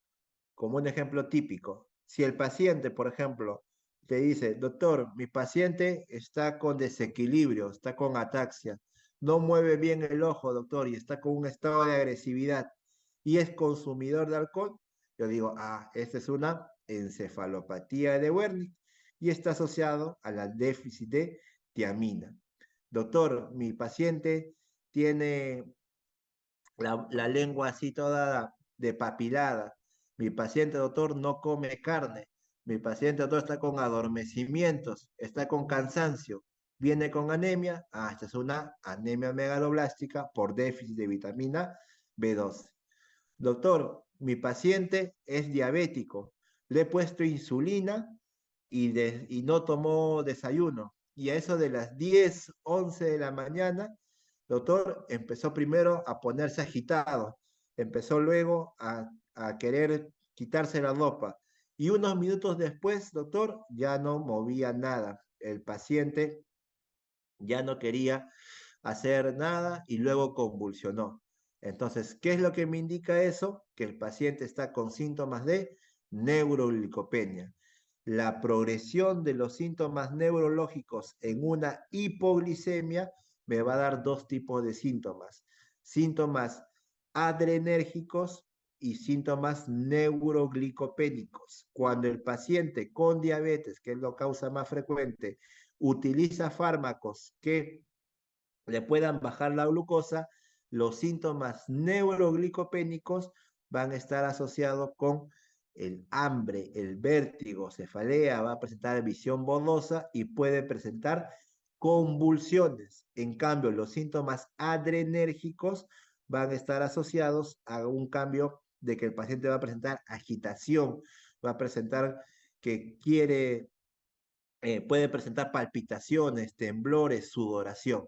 como un ejemplo típico. Si el paciente, por ejemplo, te dice, doctor, mi paciente está con desequilibrio, está con ataxia, no mueve bien el ojo, doctor, y está con un estado de agresividad y es consumidor de alcohol, yo digo, esta es una encefalopatía de Wernicke y está asociado a la déficit de tiamina. Doctor, mi paciente tiene la lengua así toda depapilada. Mi paciente, doctor, no come carne. Mi paciente, doctor, está con adormecimientos, está con cansancio, viene con anemia. Esta es una anemia megaloblástica por déficit de vitamina B12. Doctor, mi paciente es diabético. Le he puesto insulina y no tomó desayuno. Y a eso de las 10, 11 de la mañana, doctor, empezó primero a ponerse agitado, empezó luego a querer quitarse la ropa. Y unos minutos después, doctor, ya no movía nada. El paciente ya no quería hacer nada y luego convulsionó. Entonces, ¿qué es lo que me indica eso? Que el paciente está con síntomas de neuroglicopenia. La progresión de los síntomas neurológicos en una hipoglicemia me va a dar dos tipos de síntomas. Síntomas adrenérgicos y síntomas neuroglicopénicos. Cuando el paciente con diabetes, que es la causa más frecuente, utiliza fármacos que le puedan bajar la glucosa, los síntomas neuroglicopénicos van a estar asociados con el hambre, el vértigo, cefalea, va a presentar visión borrosa y puede presentar convulsiones. En cambio, los síntomas adrenérgicos van a estar asociados a un cambio de que el paciente va a presentar agitación, va a presentar que puede presentar palpitaciones, temblores, sudoración.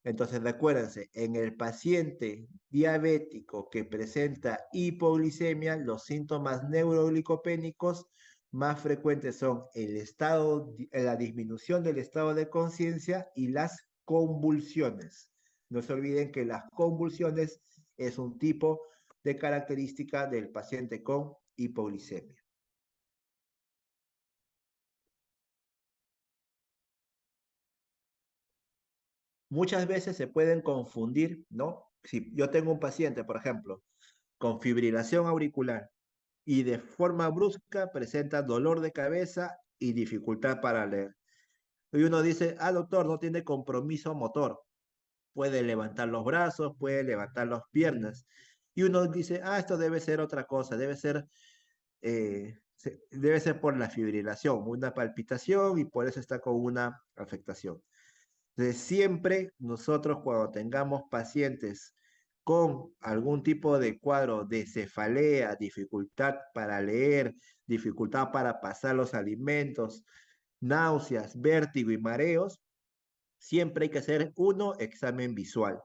Entonces, recuérdense, en el paciente diabético que presenta hipoglicemia, los síntomas neuroglicopénicos más frecuentes son la disminución del estado de conciencia y las convulsiones. No se olviden que las convulsiones es un tipo de característica del paciente con hipoglicemia. Muchas veces se pueden confundir, ¿no? Si yo tengo un paciente, por ejemplo, con fibrilación auricular y de forma brusca presenta dolor de cabeza y dificultad para leer. Y uno dice, ah, doctor, no tiene compromiso motor, puede levantar los brazos, puede levantar las piernas. Y uno dice, ah, esto debe ser otra cosa, debe ser por la fibrilación, una palpitación y por eso está con una afectación. Entonces, siempre nosotros cuando tengamos pacientes con algún tipo de cuadro de cefalea, dificultad para leer, dificultad para pasar los alimentos, náuseas, vértigo y mareos, siempre hay que hacer examen visual.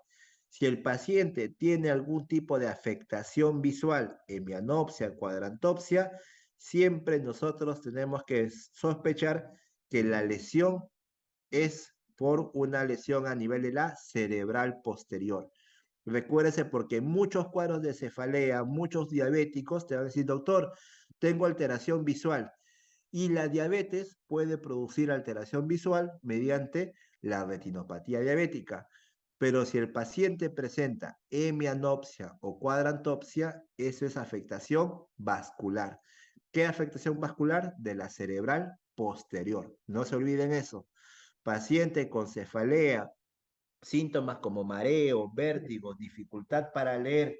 Si el paciente tiene algún tipo de afectación visual, hemianopsia, cuadrantopsia, siempre nosotros tenemos que sospechar que la lesión es por una lesión a nivel de la cerebral posterior. Recuérdese porque muchos cuadros de cefalea, muchos diabéticos te van a decir, doctor, tengo alteración visual. Y la diabetes puede producir alteración visual mediante la retinopatía diabética. Pero si el paciente presenta hemianopsia o cuadrantopsia, eso es afectación vascular. ¿Qué afectación vascular? De la cerebral posterior. No se olviden eso. Paciente con cefalea, síntomas como mareo, vértigo, dificultad para leer.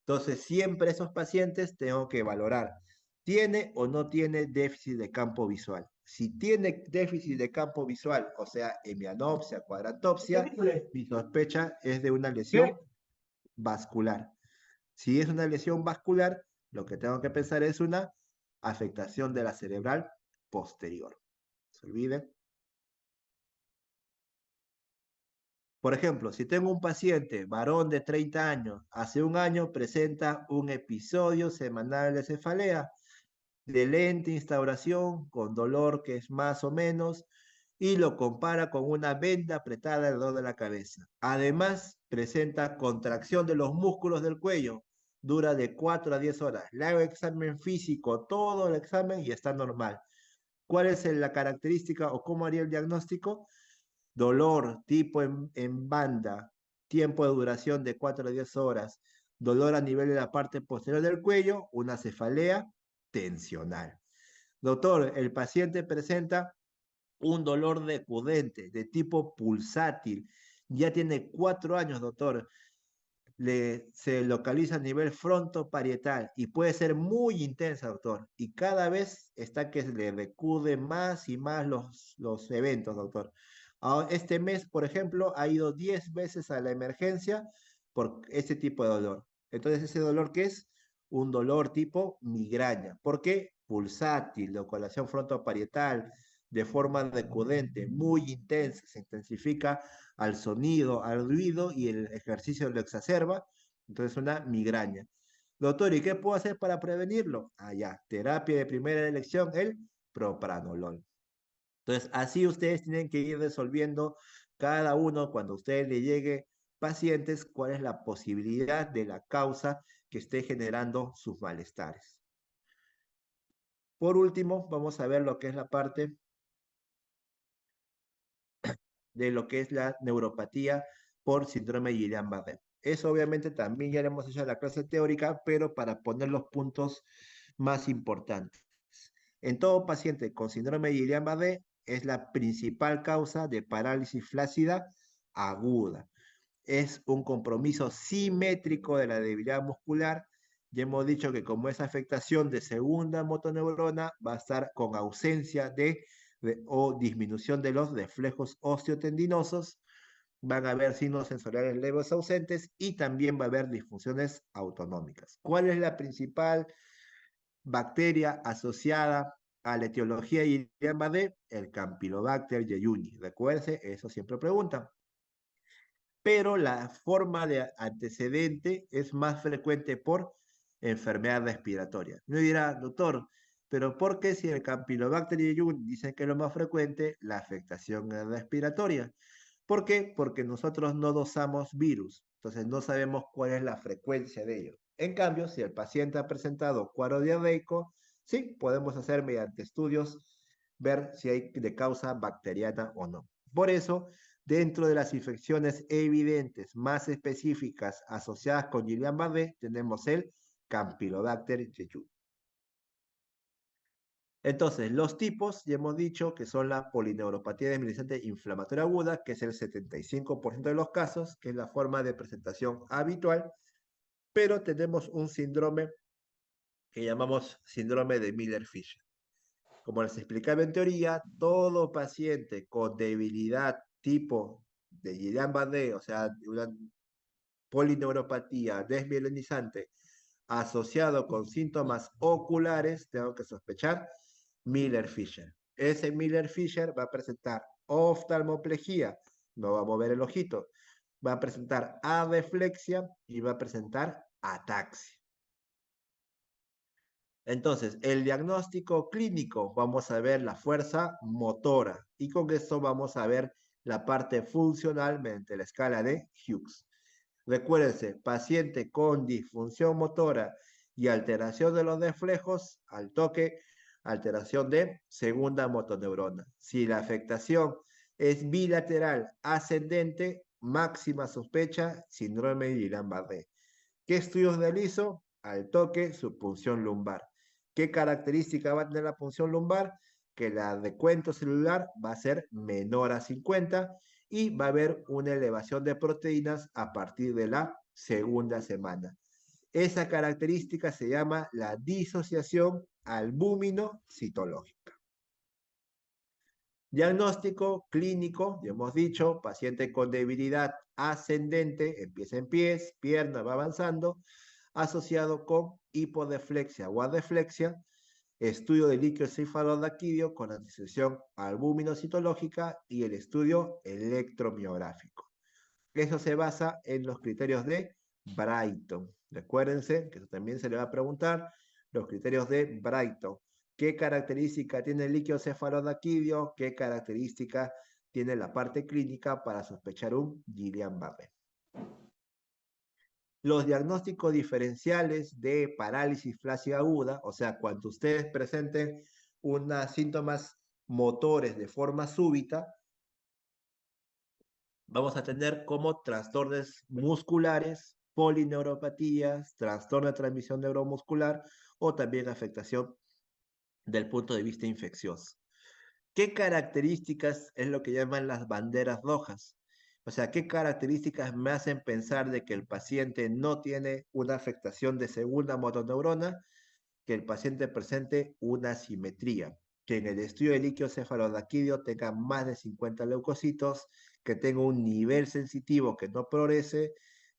Entonces, siempre esos pacientes tengo que valorar, ¿tiene o no tiene déficit de campo visual? Si tiene déficit de campo visual, o sea, hemianopsia, cuadrantopsia, mi sospecha es de una lesión vascular. Si es una lesión vascular, lo que tengo que pensar es una afectación de la cerebral posterior. No se olviden. Por ejemplo, si tengo un paciente, varón de 30 años, hace un año presenta un episodio semanal de cefalea, de lenta instauración, con dolor que es más o menos, y lo compara con una venda apretada alrededor de la cabeza. Además, presenta contracción de los músculos del cuello, dura de 4 a 10 horas. Le hago examen físico, todo el examen y está normal. ¿Cuál es la característica o cómo haría el diagnóstico? Dolor tipo en banda, tiempo de duración de 4 a 10 horas, dolor a nivel de la parte posterior del cuello, una cefalea tensional. Doctor, el paciente presenta un dolor decudente de tipo pulsátil. Ya tiene 4 años, doctor. Se localiza a nivel frontoparietal y puede ser muy intensa, doctor. Y cada vez está que le recude más y más los eventos, doctor. Este mes, por ejemplo, ha ido 10 veces a la emergencia por este tipo de dolor. Entonces, ¿ese dolor qué es? Un dolor tipo migraña. ¿Por qué? pulsátil, loculación frontoparietal, de forma decudente, muy intensa, se intensifica al sonido, al ruido y el ejercicio lo exacerba, entonces una migraña. Doctor, ¿y qué puedo hacer para prevenirlo? Ah, ya, terapia de primera elección, el propranolol. Entonces, así ustedes tienen que ir resolviendo cada uno cuando a ustedes le llegue pacientes, cuál es la posibilidad de la causa que esté generando sus malestares. Por último, vamos a ver lo que es la parte de lo que es la neuropatía por síndrome de Guillain-Barré. Eso obviamente también ya lo hemos hecho en la clase teórica, pero para poner los puntos más importantes. En todo paciente con síndrome de Guillain-Barré es la principal causa de parálisis flácida aguda. Es un compromiso simétrico de la debilidad muscular. Ya hemos dicho que como es afectación de segunda motoneurona, va a estar con ausencia o disminución de los reflejos osteotendinosos, van a haber signos sensoriales leves ausentes y también va a haber disfunciones autonómicas. ¿Cuál es la principal bacteria asociada a la etiología de Guillain-Barré? El Campylobacter jejuni. Recuerde, eso siempre preguntan. Pero la forma de antecedente es más frecuente por enfermedad respiratoria. Me dirá, doctor, pero ¿por qué si el Campylobacter jejuni dicen que es lo más frecuente, la afectación es respiratoria? ¿Por qué? Porque nosotros no dosamos virus, entonces no sabemos cuál es la frecuencia de ello. En cambio, si el paciente ha presentado cuadro diarreico, sí, podemos hacer mediante estudios ver si hay de causa bacteriana o no. Por eso, dentro de las infecciones evidentes más específicas asociadas con Guillain-Barré, tenemos el Campylobacter jejuni. Entonces, los tipos, ya hemos dicho que son la polineuropatía desminimizante inflamatoria aguda, que es el 75% de los casos, que es la forma de presentación habitual, pero tenemos un síndrome que llamamos síndrome de Miller-Fisher. Como les explicaba en teoría, todo paciente con debilidad tipo de Guillain-Barré, o sea, una polineuropatía desmielinizante asociado con síntomas oculares, tengo que sospechar Miller-Fisher. Ese Miller-Fisher va a presentar oftalmoplejía, no va a mover el ojito, va a presentar areflexia y va a presentar ataxia. Entonces, el diagnóstico clínico, vamos a ver la fuerza motora y con esto vamos a ver la parte funcional mediante la escala de Hughes. Recuérdense, paciente con disfunción motora y alteración de los reflejos, al toque, alteración de segunda motoneurona. Si la afectación es bilateral ascendente, máxima sospecha, síndrome de Guillain-Barré. ¿Qué estudios realizo? Al toque, su punción lumbar. ¿Qué característica va a tener la punción lumbar? Que la recuento celular va a ser menor a 50 y va a haber una elevación de proteínas a partir de la segunda semana. Esa característica se llama la disociación albúmino-citológica. Diagnóstico clínico, ya hemos dicho, paciente con debilidad ascendente, empieza en pies, pierna, va avanzando, asociado con hipodeflexia o adeflexia, estudio de líquido cefalorraquídeo con la disociación albúmino-citológica y el estudio electromiográfico. Eso se basa en los criterios de Brighton. Recuérdense que eso también se le va a preguntar, los criterios de Brighton. ¿Qué característica tiene el líquido cefalorraquídeo? ¿Qué característica tiene la parte clínica para sospechar un Guillain-Barré? Los diagnósticos diferenciales de parálisis flácida aguda, o sea, cuando ustedes presenten unos síntomas motores de forma súbita, vamos a tener como trastornos musculares, polineuropatías, trastorno de transmisión neuromuscular o también afectación del punto de vista infeccioso. ¿Qué características es lo que llaman las banderas rojas? O sea, ¿qué características me hacen pensar de que el paciente no tiene una afectación de segunda motoneurona? Que el paciente presente una simetría, que en el estudio de líquido cefalorraquídeo tenga más de 50 leucocitos, que tenga un nivel sensitivo que no progrese,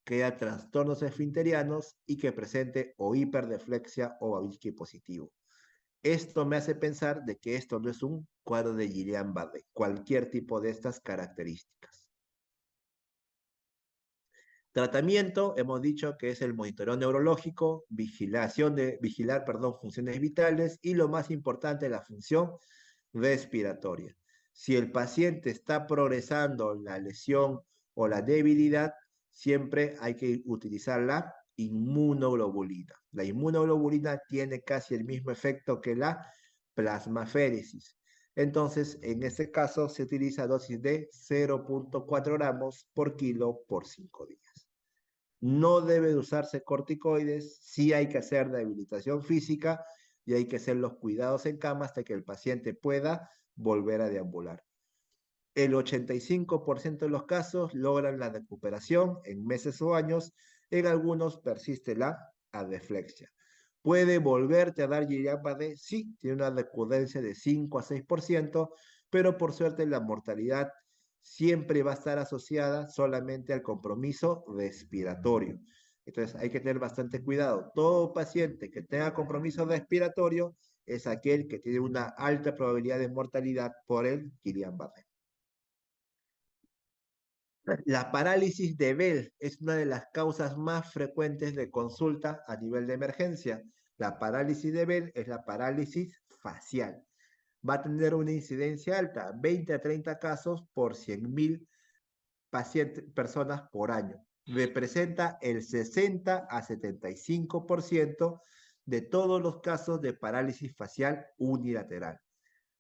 que haya trastornos esfinterianos y que presente o hiperdeflexia o Babinski positivo. Esto me hace pensar de que esto no es un cuadro de Guillain-Barré, cualquier tipo de estas características. Tratamiento, hemos dicho que es el monitoreo neurológico, vigilar, perdón, funciones vitales y lo más importante, la función respiratoria. Si el paciente está progresando la lesión o la debilidad, siempre hay que utilizar la inmunoglobulina. La inmunoglobulina tiene casi el mismo efecto que la plasmaféresis. Entonces, en este caso, se utiliza dosis de 0,4 gramos por kilo por 5 días. No debe de usarse corticoides, sí hay que hacer rehabilitación física y hay que hacer los cuidados en cama hasta que el paciente pueda volver a deambular. El 85% de los casos logran la recuperación en meses o años, en algunos persiste la adeflexia. ¿Puede volverte a dar Guillain-Barré? Sí, tiene una recurrencia de 5 a 6%, pero por suerte la mortalidad siempre va a estar asociada solamente al compromiso respiratorio. Entonces hay que tener bastante cuidado. Todo paciente que tenga compromiso respiratorio es aquel que tiene una alta probabilidad de mortalidad por el Guillain-Barré. La parálisis de Bell es una de las causas más frecuentes de consulta a nivel de emergencia. La parálisis de Bell es la parálisis facial. Va a tener una incidencia alta, 20 a 30 casos por 100.000 personas por año. Representa el 60 a 75% de todos los casos de parálisis facial unilateral.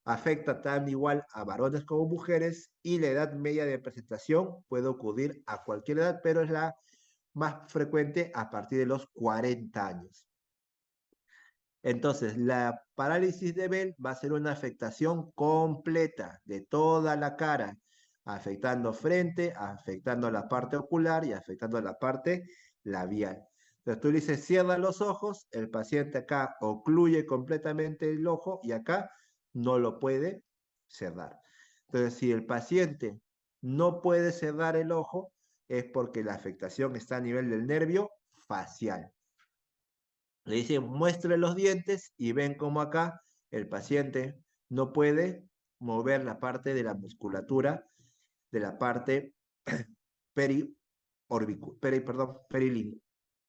Afecta tan igual a varones como mujeres y la edad media de presentación puede ocurrir a cualquier edad, pero es la más frecuente a partir de los 40 años. Entonces, la parálisis de Bell va a ser una afectación completa de toda la cara, afectando frente, afectando la parte ocular y afectando la parte labial. Entonces tú le dices, cierra los ojos, el paciente acá ocluye completamente el ojo y acá no lo puede cerrar. Entonces, si el paciente no puede cerrar el ojo, es porque la afectación está a nivel del nervio facial. Le dicen, muestre los dientes y ven como acá el paciente no puede mover la parte de la musculatura de la parte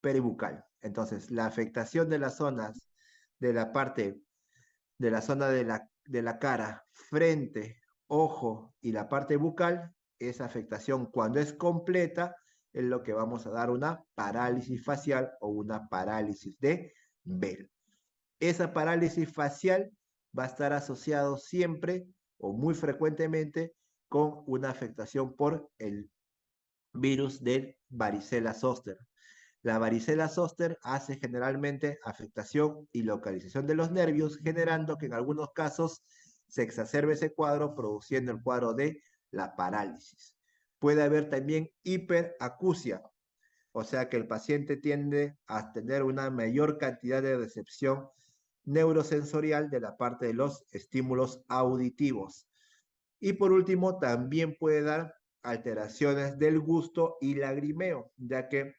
peribucal. Entonces, la afectación de las zonas de la parte de la zona de la cara, frente, ojo y la parte bucal, esa afectación cuando es completa es lo que vamos a dar una parálisis facial o una parálisis de Bell. Esa parálisis facial va a estar asociado siempre o muy frecuentemente con una afectación por el virus del varicela zoster. La varicela zoster hace generalmente afectación y localización de los nervios, generando que en algunos casos se exacerbe ese cuadro, produciendo el cuadro de la parálisis. Puede haber también hiperacusia, o sea que el paciente tiende a tener una mayor cantidad de recepción neurosensorial de la parte de los estímulos auditivos. Y por último, también puede dar alteraciones del gusto y lagrimeo, ya que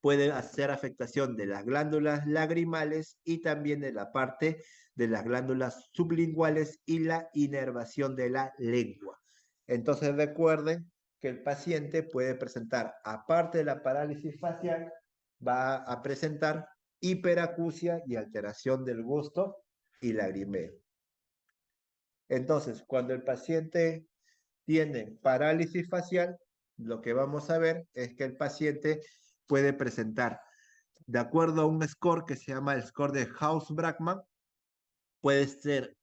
puede hacer afectación de las glándulas lagrimales y también de la parte de las glándulas sublinguales y la inervación de la lengua. Entonces recuerden que el paciente puede presentar, aparte de la parálisis facial, va a presentar hiperacusia y alteración del gusto y lagrimeo. Entonces, cuando el paciente tiene parálisis facial, lo que vamos a ver es que el paciente puede presentar, de acuerdo a un score que se llama el score de House-Brackmann, puede ser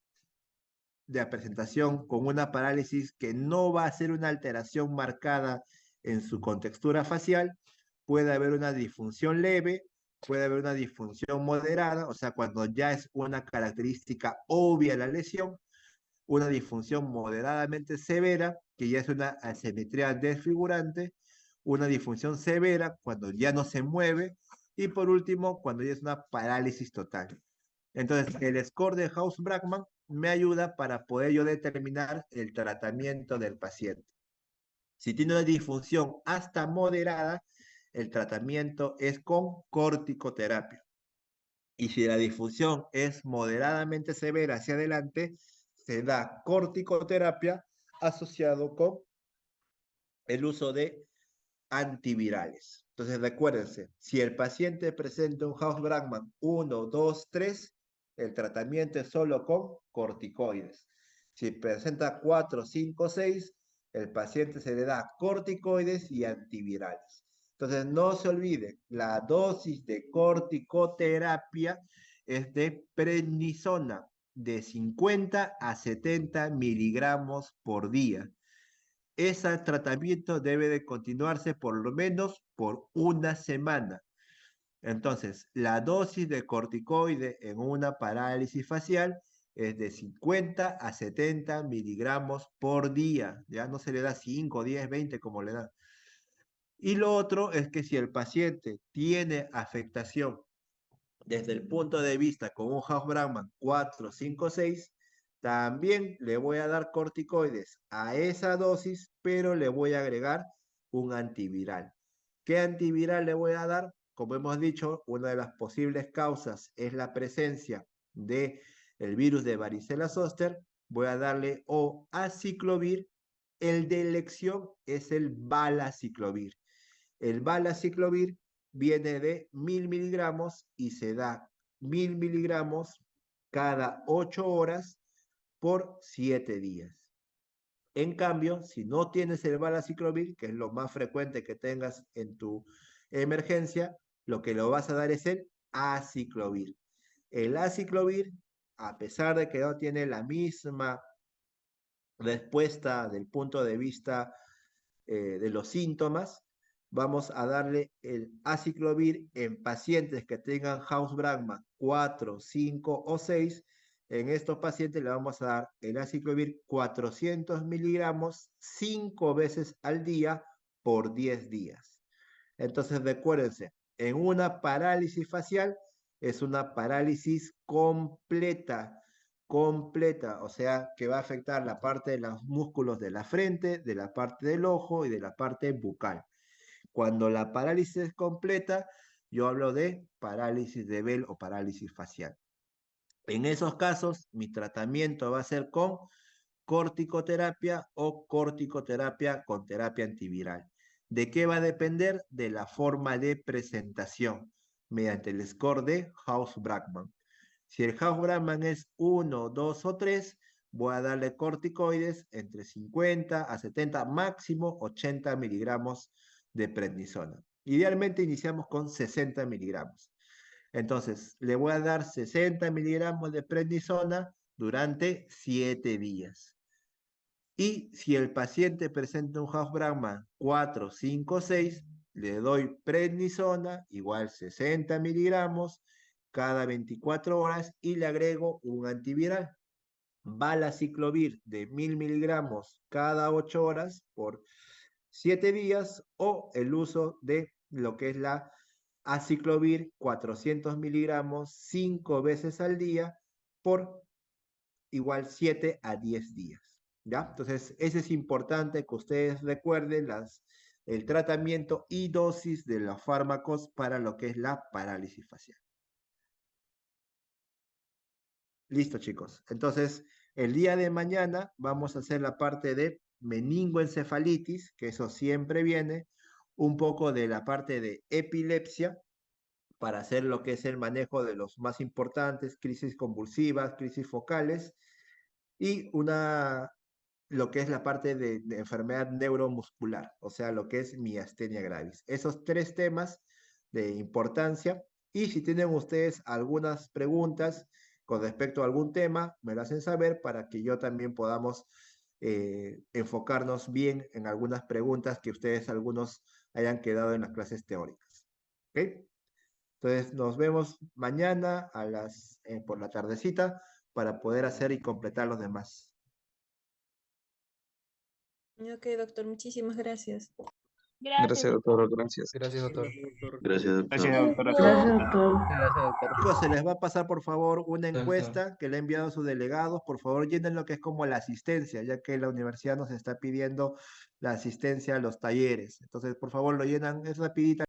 de presentación con una parálisis que no va a ser una alteración marcada en su contextura facial, puede haber una disfunción leve, puede haber una disfunción moderada, o sea, cuando ya es una característica obvia la lesión, una disfunción moderadamente severa, que ya es una asimetría desfigurante, una disfunción severa cuando ya no se mueve, y por último, cuando ya es una parálisis total. Entonces, el score de House-Brackmann me ayuda para poder yo determinar el tratamiento del paciente. Si tiene una disfunción hasta moderada, el tratamiento es con corticoterapia. Y si la disfunción es moderadamente severa hacia adelante, se da corticoterapia asociado con el uso de antivirales. Entonces, recuérdense, si el paciente presenta un House-Bragman 1, 2, 3, el tratamiento es solo con corticoides. Si presenta 4, 5, 6, el paciente se le da corticoides y antivirales. Entonces, no se olvide, la dosis de corticoterapia es de prednisona de 50 a 70 miligramos por día. Ese tratamiento debe de continuarse por lo menos por una semana. Entonces, la dosis de corticoide en una parálisis facial es de 50 a 70 miligramos por día. Ya no se le da 5, 10, 20 como le dan. Y lo otro es que si el paciente tiene afectación desde el punto de vista con un House-Brahman 4, 5, 6, también le voy a dar corticoides a esa dosis, pero le voy a agregar un antiviral. ¿Qué antiviral le voy a dar? Como hemos dicho, una de las posibles causas es la presencia de el virus de varicela zoster. Voy a darle o aciclovir. El de elección es el valaciclovir. El valaciclovir viene de 1000 miligramos y se da 1000 miligramos cada 8 horas por 7 días. En cambio, si no tienes el valaciclovir, que es lo más frecuente que tengas en tu emergencia, lo que lo vas a dar es el aciclovir. El aciclovir, a pesar de que no tiene la misma respuesta del punto de vista de los síntomas, vamos a darle el aciclovir en pacientes que tengan House-Bragman 4, 5 o 6. En estos pacientes le vamos a dar el aciclovir 400 miligramos 5 veces al día por 10 días. Entonces recuérdense, en una parálisis facial es una parálisis completa, o sea, que va a afectar la parte de los músculos de la frente, de la parte del ojo y de la parte bucal. Cuando la parálisis es completa, yo hablo de parálisis de Bell o parálisis facial. En esos casos, mi tratamiento va a ser con corticoterapia o corticoterapia con terapia antiviral. ¿De qué va a depender? De la forma de presentación, mediante el score de House-Bragman. Si el House-Bragman es 1, 2 o 3, voy a darle corticoides entre 50 a 70, máximo 80 miligramos de prednisona. Idealmente iniciamos con 60 miligramos. Entonces, le voy a dar 60 miligramos de prednisona durante 7 días. Y si el paciente presenta un House-Bragman 4, 5, 6, le doy prednisona, igual 60 miligramos, cada 24 horas y le agrego un antiviral. Valaciclovir de 1000 miligramos cada 8 horas por 7 días o el uso de lo que es la aciclovir 400 miligramos 5 veces al día por igual 7 a 10 días. ¿Ya? Entonces, ese es importante que ustedes recuerden el tratamiento y dosis de los fármacos para lo que es la parálisis facial. Listo, chicos. Entonces, el día de mañana vamos a hacer la parte de meningoencefalitis, que eso siempre viene, un poco de la parte de epilepsia, para hacer lo que es el manejo de los más importantes, crisis convulsivas, crisis focales, y lo que es la parte de enfermedad neuromuscular, o sea, lo que es miastenia gravis. Esos 3 temas de importancia. Y si tienen ustedes algunas preguntas con respecto a algún tema, me lo hacen saber para que yo también podamos enfocarnos bien en algunas preguntas que ustedes algunos hayan quedado en las clases teóricas. ¿Ok? Entonces nos vemos mañana por la tardecita para poder hacer y completar los demás. Ok, doctor, muchísimas gracias. Gracias, doctor. Gracias. Gracias, doctor. Gracias, doctor. Gracias, doctora. Gracias, doctor. Gracias, doctor. Chicos, se les va a pasar por favor una Doctor. encuesta que le he enviado a sus delegados. Por favor, llenen lo que es como la asistencia, ya que la universidad nos está pidiendo la asistencia a los talleres. Entonces, por favor, lo llenan, es rapidita.